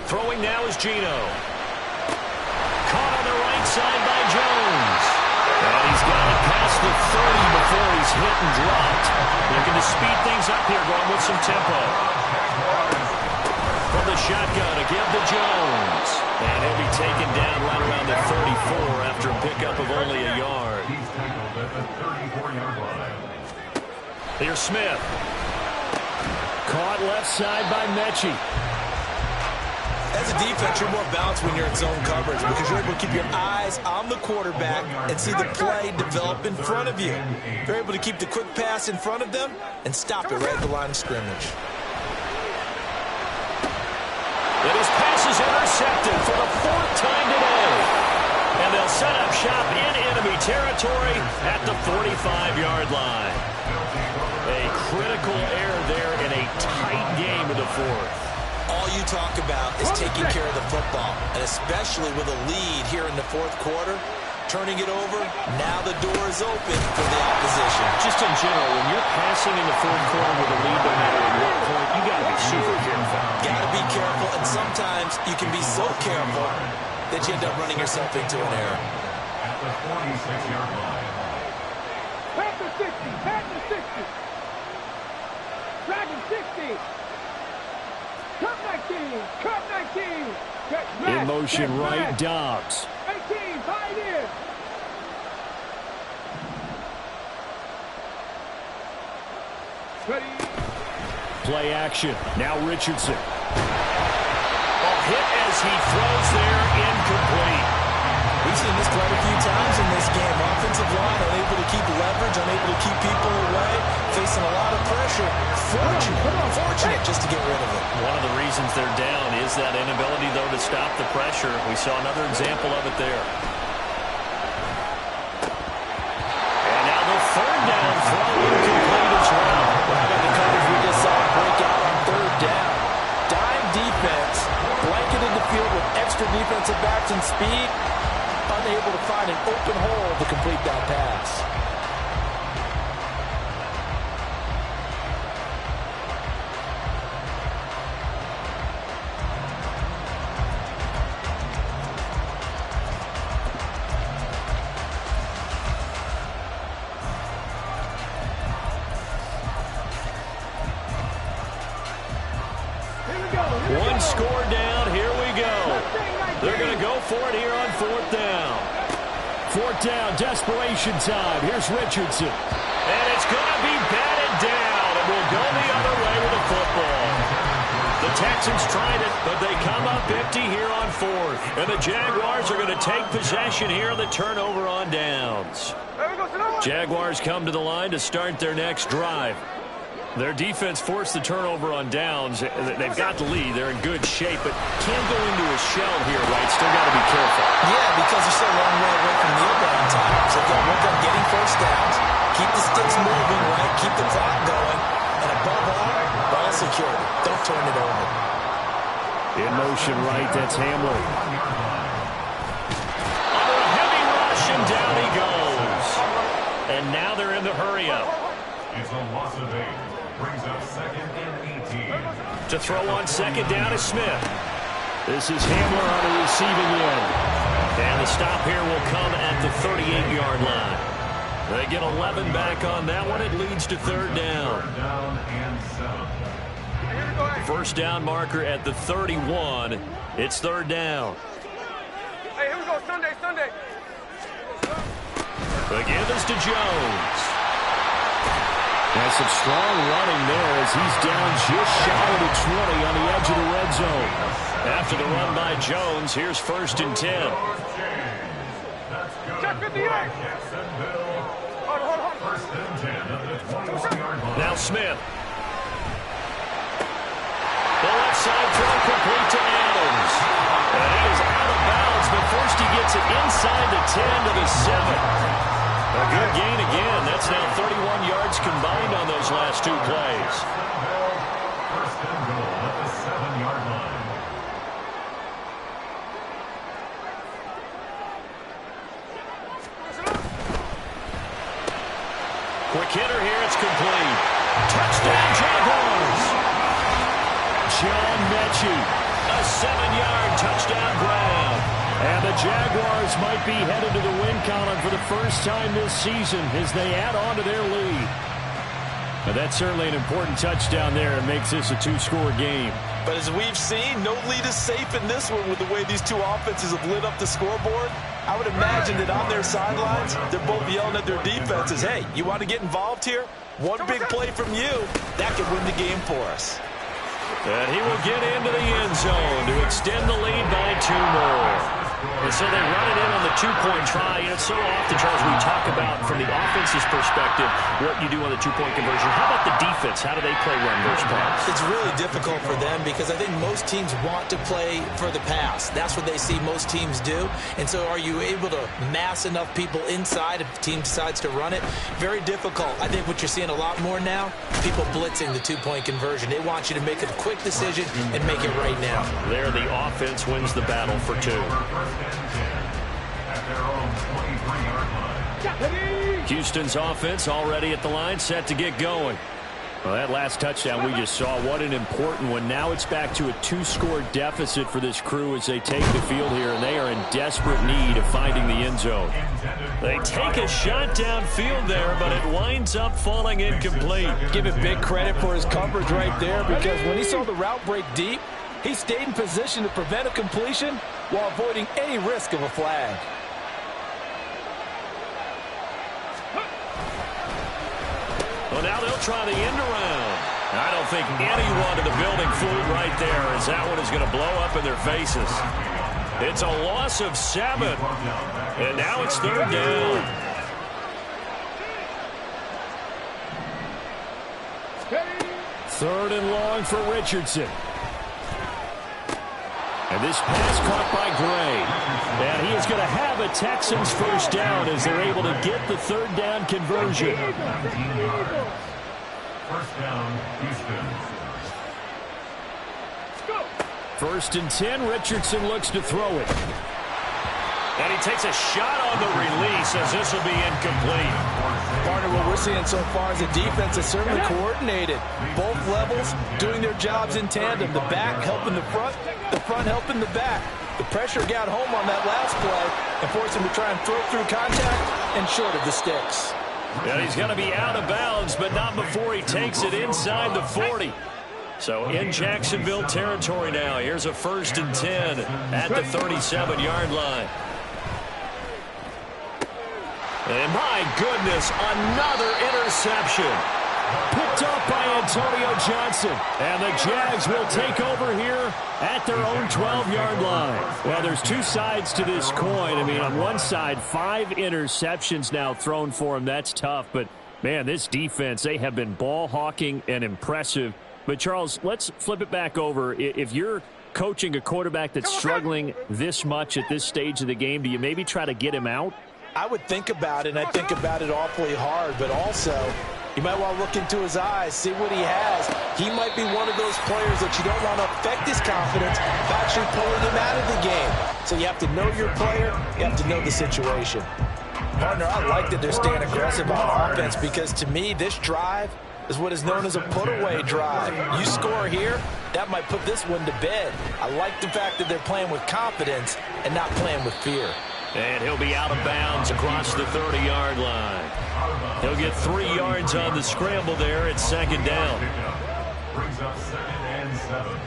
Throwing now is Geno. Caught on the right side by Jones. And he's got it past the 30 before he's hit and dropped. Looking to speed things up here, going with some tempo. From the shotgun, a give to Jones. And he'll be taken down right around the 34 after a pickup of only a yard. He's tackled at the 34-yard line. Here's Smith. Caught left side by Mechie. As a defense, you're more balanced when you're in zone coverage because you're able to keep your eyes on the quarterback and see the play develop in front of you. You're able to keep the quick pass in front of them and stop it right at the line of scrimmage. And his pass is intercepted for the 4th time today. And they'll set up shop in enemy territory at the 45-yard line. A critical error there in a tight game fourth. All you talk about is taking care of the football, and especially with a lead here in the fourth quarter, turning it over, now the door is open for the opposition. Just in general, when you're passing in the fourth quarter with a lead, no matter at what point, you got to be super careful. Got to be careful, and sometimes you can be so careful that you end up running yourself into an error. At the 46-yard line. Pass the 60. Pass the 60. Dragon 60. Cut 19. Cut 19. In motion right, Dobbs. 18. Buy it in. Ready. Play action. Now Richardson. Hit as he throws there, incomplete. We've seen this quite a few times in this game. Offensive line unable to keep leverage, unable to keep people away, facing a lot of pressure. Fortunate just to get rid of it. One of the reasons they're down is that inability, though, to stop the pressure. We saw another example of it there. And now the third down throw incomplete as well. How about the coverage we just saw break out on third down? Dime defense, blanketed the field with extra defensive backs and speed, unable to find an open hole to complete that pass. One score down. Here we go. They're going to go for it here on fourth down. Fourth down, desperation time. Here's Richardson. And it's going to be batted down. And we'll go the other way with the football. The Texans tried it, but they come up empty here on fourth. And the Jaguars are going to take possession here on the turnover on downs. Jaguars come to the line to start their next drive. Their defense forced the turnover on downs. They've got the lead. They're in good shape, but can't go into a shell here, right? Still got to be careful. Yeah, because they're so long way away from kneel down times. They've got to work on getting first downs, keep the sticks moving, right? Keep the clock going, and above all, ball security. Don't turn it over. In motion right, that's Hamler. Under a heavy rush, and down he goes. And now they're in the hurry-up. It's a loss of 8. Brings up second and 18. To throw on second down is Smith. This is Hamler on the receiving end. And the stop here will come at the 38-yard line. They get 11 back on that one. It leads to third down. Third down and 7. First down marker at the 31. It's third down. Hey, here we go. Sunday. The give is to Jones. That's some strong running there as he's down just shy of the 20 on the edge of the red zone. After the run by Jones, here's first and 10. Check 58. Hold on. First and 10 at the 21-yard line. Now Smith. The left side throw complete to Adams. And he is out of bounds, but first he gets it inside the 10 to the 7. A good gain again. That's now 31 yards combined on those last two plays. First and goal at the 7-yard line. Quick hitter here. It's complete. Touchdown, Jaguars. John Mechie. A 7-yard touchdown grab. And the Jaguars might be headed to the win column for the first time this season as they add on to their lead. But that's certainly an important touchdown there. It makes this a two-score game. But as we've seen, no lead is safe in this one with the way these two offenses have lit up the scoreboard. I would imagine that on their sidelines, they're both yelling at their defenses, hey, you want to get involved here? One big play from you, that could win the game for us. And he will get into the end zone to extend the lead by 2 more. And so they run it in on the two-point try. And it's so often, Charles, we talk about from the offense's perspective what you do on the two-point conversion. How about the defense? How do they play run versus pass? It's really difficult for them because I think most teams want to play for the pass. That's what they see most teams do. And so are you able to mass enough people inside if the team decides to run it? Very difficult. I think what you're seeing a lot more now, people blitzing the two-point conversion. They want you to make a quick decision and make it right now. There, the offense wins the battle for two. Houston's offense already at the line, set to get going. Well, that last touchdown we just saw, what an important one. Now it's back to a 2-score deficit for this crew as they take the field here, and they are in desperate need of finding the end zone. They take a shot downfield there, but it winds up falling incomplete. Give it big credit for his coverage right there, because when he saw the route break deep, he stayed in position to prevent a completion while avoiding any risk of a flag. Well, now they'll try the end around. I don't think anyone in the building fooled right there, as that one is going to blow up in their faces. It's a loss of 7, and now it's third down. Third and long for Richardson. And this pass caught by Gray. And he is going to have a Texans first down as they're able to get the third down conversion. First down, Houston. First and 10, Richardson looks to throw it. And he takes a shot on the release as this will be incomplete. Partner, what we're seeing so far is the defense is certainly coordinated. Both levels doing their jobs in tandem. The back helping the front helping the back. The pressure got home on that last play and forced him to try and throw through contact and short of the sticks. And he's going to be out of bounds, but not before he takes it inside the 40. So in Jacksonville territory now. Here's a first and 10 at the 37-yard line. And my goodness, another interception. Picked up by Antonio Johnson. And the Jags will take over here at their own 12-yard line. Well, there's two sides to this coin. I mean, on one side, 5 interceptions now thrown for him. That's tough. But, man, this defense, they have been ball hawking and impressive. But, Charles, let's flip it back over. If you're coaching a quarterback that's struggling this much at this stage of the game, do you maybe try to get him out? I would think about it, and I think about it awfully hard, but also you might want to look into his eyes, see what he has. He might be one of those players that you don't want to affect his confidence by actually pulling him out of the game. So you have to know your player, you have to know the situation. Partner, I like that they're staying aggressive on offense because to me, this drive is what is known as a put-away drive. You score here, that might put this one to bed. I like the fact that they're playing with confidence and not playing with fear. And he'll be out of bounds across the 30-yard line. He'll get 3 yards on the scramble there at second down. Brings up second and 7.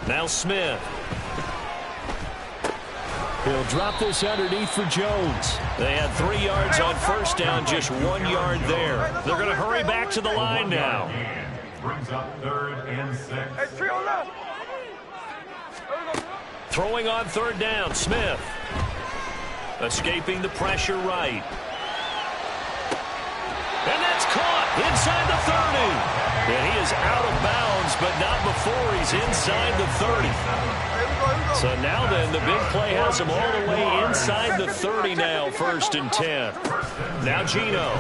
Now Smith. He'll drop this underneath for Jones. They had 3 yards on first down, just 1 yard there. They're going to hurry back to the line now. Brings up third and 6. Throwing on third down, Smith. Escaping the pressure right. And that's caught inside the 30. And he is out of bounds, but not before he's inside the 30. So now then, the big play has him all the way inside the 30 now, first and 10. Now Geno.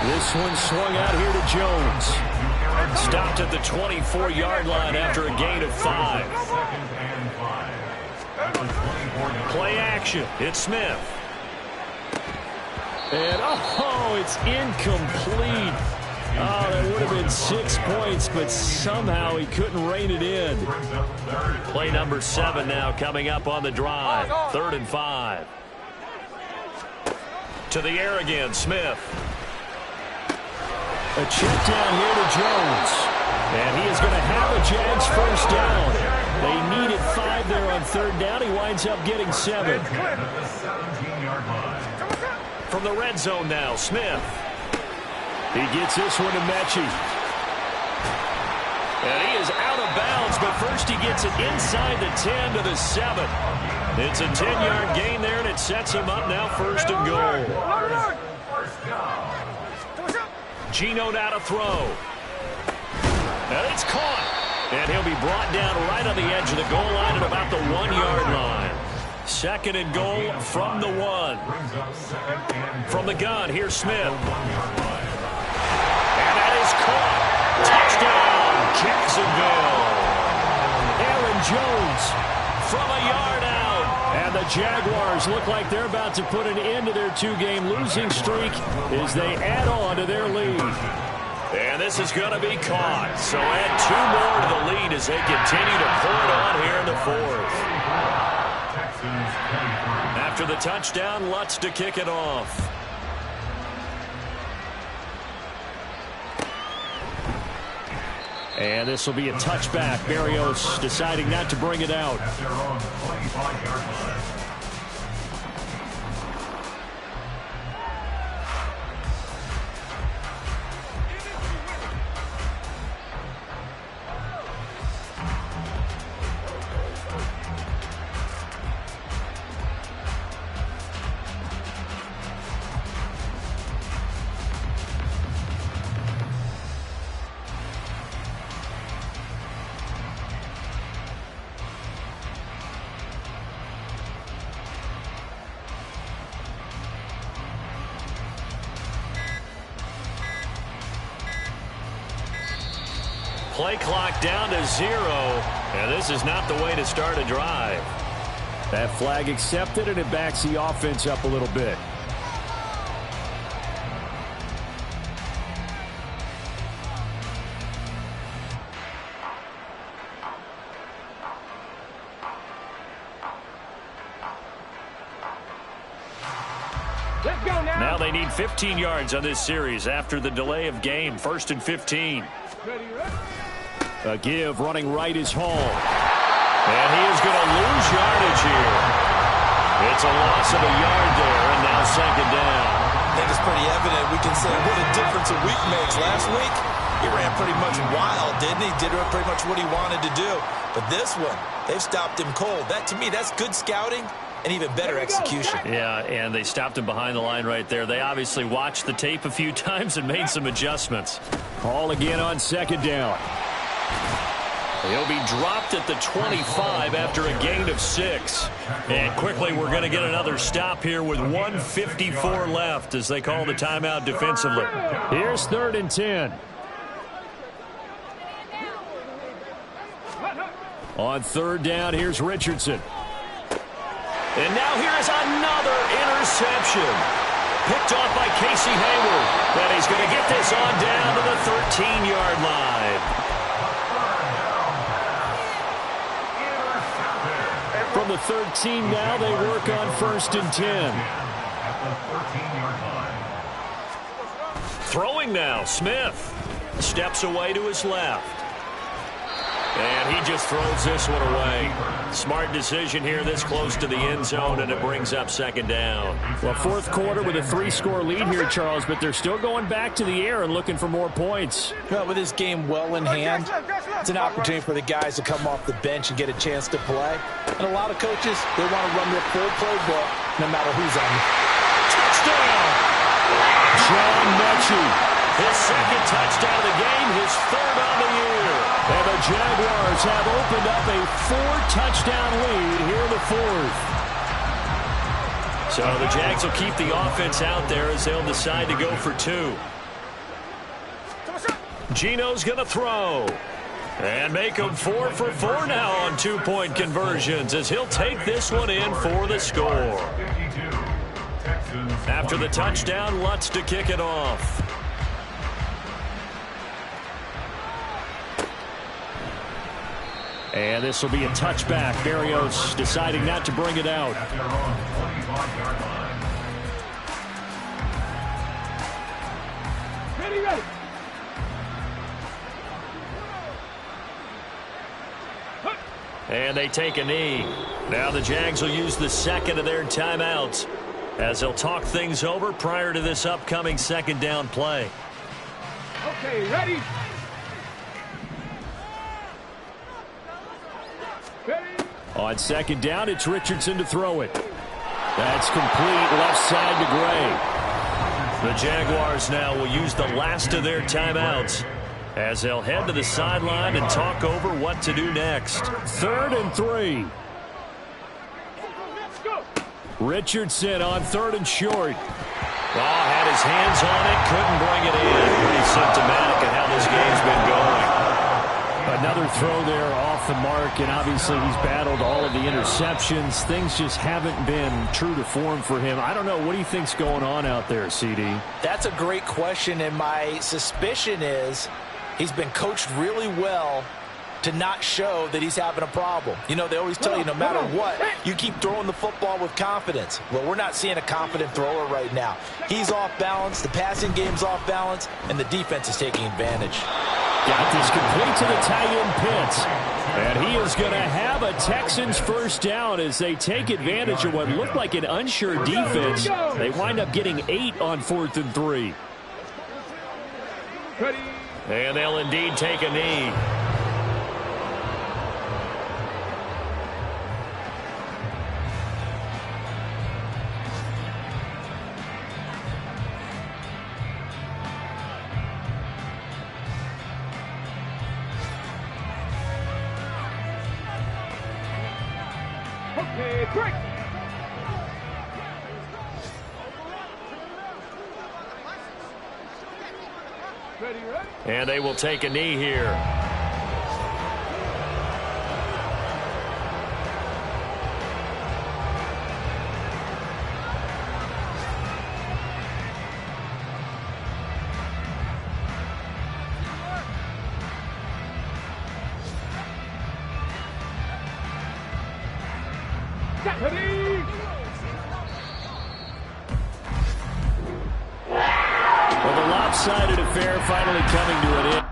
This one swung out here to Jones. Stopped at the 24-yard line after a gain of 5. Play action. It's Smith. And, oh, it's incomplete. Oh, that would have been 6 points, but somehow he couldn't rein it in. Play number 7 now coming up on the drive. 3rd and 5. To the air again, Smith. A check down here to Jones. And he is going to have a Jags first down. They needed 5 there on third down. He winds up getting 7. From the red zone now, Smith. He gets this one to Mechie. And he is out of bounds, but first he gets it inside the 10 to the 7. It's a 10-yard gain there, and it sets him up now 1st and goal. Geno now to throw. And it's caught. And he'll be brought down right on the edge of the goal line at about the 1-yard line. 2nd and goal from the 1. From the gun, here's Smith. And that is caught. Touchdown, Jacksonville. Aaron Jones from a yard out. And the Jaguars look like they're about to put an end to their 2-game losing streak as they add on to their lead. And this is going to be caught. So add 2 more to the lead as they continue to pour it on here in the 4th. After the touchdown, Lutz to kick it off. And this will be a touchback. Berrios deciding not to bring it out. At their own 25-yard line. Play clock down to 0, and this is not the way to start a drive. That flag accepted, and it backs the offense up a little bit. Let's go now. Now they need 15 yards on this series after the delay of game. 1st and 15. A give running right is Hall. And he is going to lose yardage here. It's a loss of a yard there, and now 2nd down. I think it's pretty evident. We can say what a difference a week makes. Last week, he ran pretty much wild, didn't he? Did pretty much what he wanted to do. But this one, they've stopped him cold. That, to me, that's good scouting and even better execution. Yeah, and they stopped him behind the line right there. They obviously watched the tape a few times and made some adjustments. Hall again on 2nd down. He'll be dropped at the 25 after a gain of 6. And quickly, we're going to get another stop here with 1:54 left as they call the timeout defensively. Here's 3rd and 10. On 3rd down, here's Richardson. And now here is another interception. Picked off by Casey Hayward. And he's going to get this on down to the 13-yard line. From the 13 now, they work on 1st and 10. Throwing now, Smith. Steps away to his left. And he just throws this one away. Smart decision here this close to the end zone, and it brings up 2nd down. Well, 4th quarter with a 3-score lead here, Charles, but they're still going back to the air and looking for more points. Well, with this game well in hand, it's an opportunity for the guys to come off the bench and get a chance to play. And a lot of coaches, they want to run their full playbook no matter who's on. Touchdown! John Mechie. His 2nd touchdown of the game, his 3rd on the year. And the Jaguars have opened up a 4-touchdown lead here in the 4th. So the Jags will keep the offense out there as they'll decide to go for 2. Geno's going to throw. And make him 4 for 4 now on 2-point conversions as he'll take this one in for the score. After the touchdown, Lutz to kick it off. And this will be a touchback. Berrios deciding not to bring it out. At their own 25-yard line. Ready. And they take a knee. Now the Jags will use the second of their timeouts as they'll talk things over prior to this upcoming second down play. Okay, ready? On second down, it's Richardson to throw it. That's complete left side to Gray. The Jaguars now will use the last of their timeouts as they'll head to the sideline and talk over what to do next. 3rd and 3. Richardson on 3rd and short. Had his hands on it, couldn't bring it in. Pretty symptomatic of how this game's been going. Another throw there off the mark, and obviously he's battled all of the interceptions. Things just haven't been true to form for him. I don't know. What do you think's going on out there, CD? That's a great question, and my suspicion is he's been coached really well to not show that he's having a problem. You know, they always tell you no matter what, you keep throwing the football with confidence. Well, we're not seeing a confident thrower right now. He's off balance, the passing game's off balance, and the defense is taking advantage. Got this complete to the tight end Pitts. And he is going to have a Texans first down as they take advantage of what looked like an unsure defense. They wind up getting 8 on 4th and 3. And they'll indeed take a knee. Okay, break. Ready, ready? And they will take a knee here. Ready? Well, the lopsided affair finally coming to an end.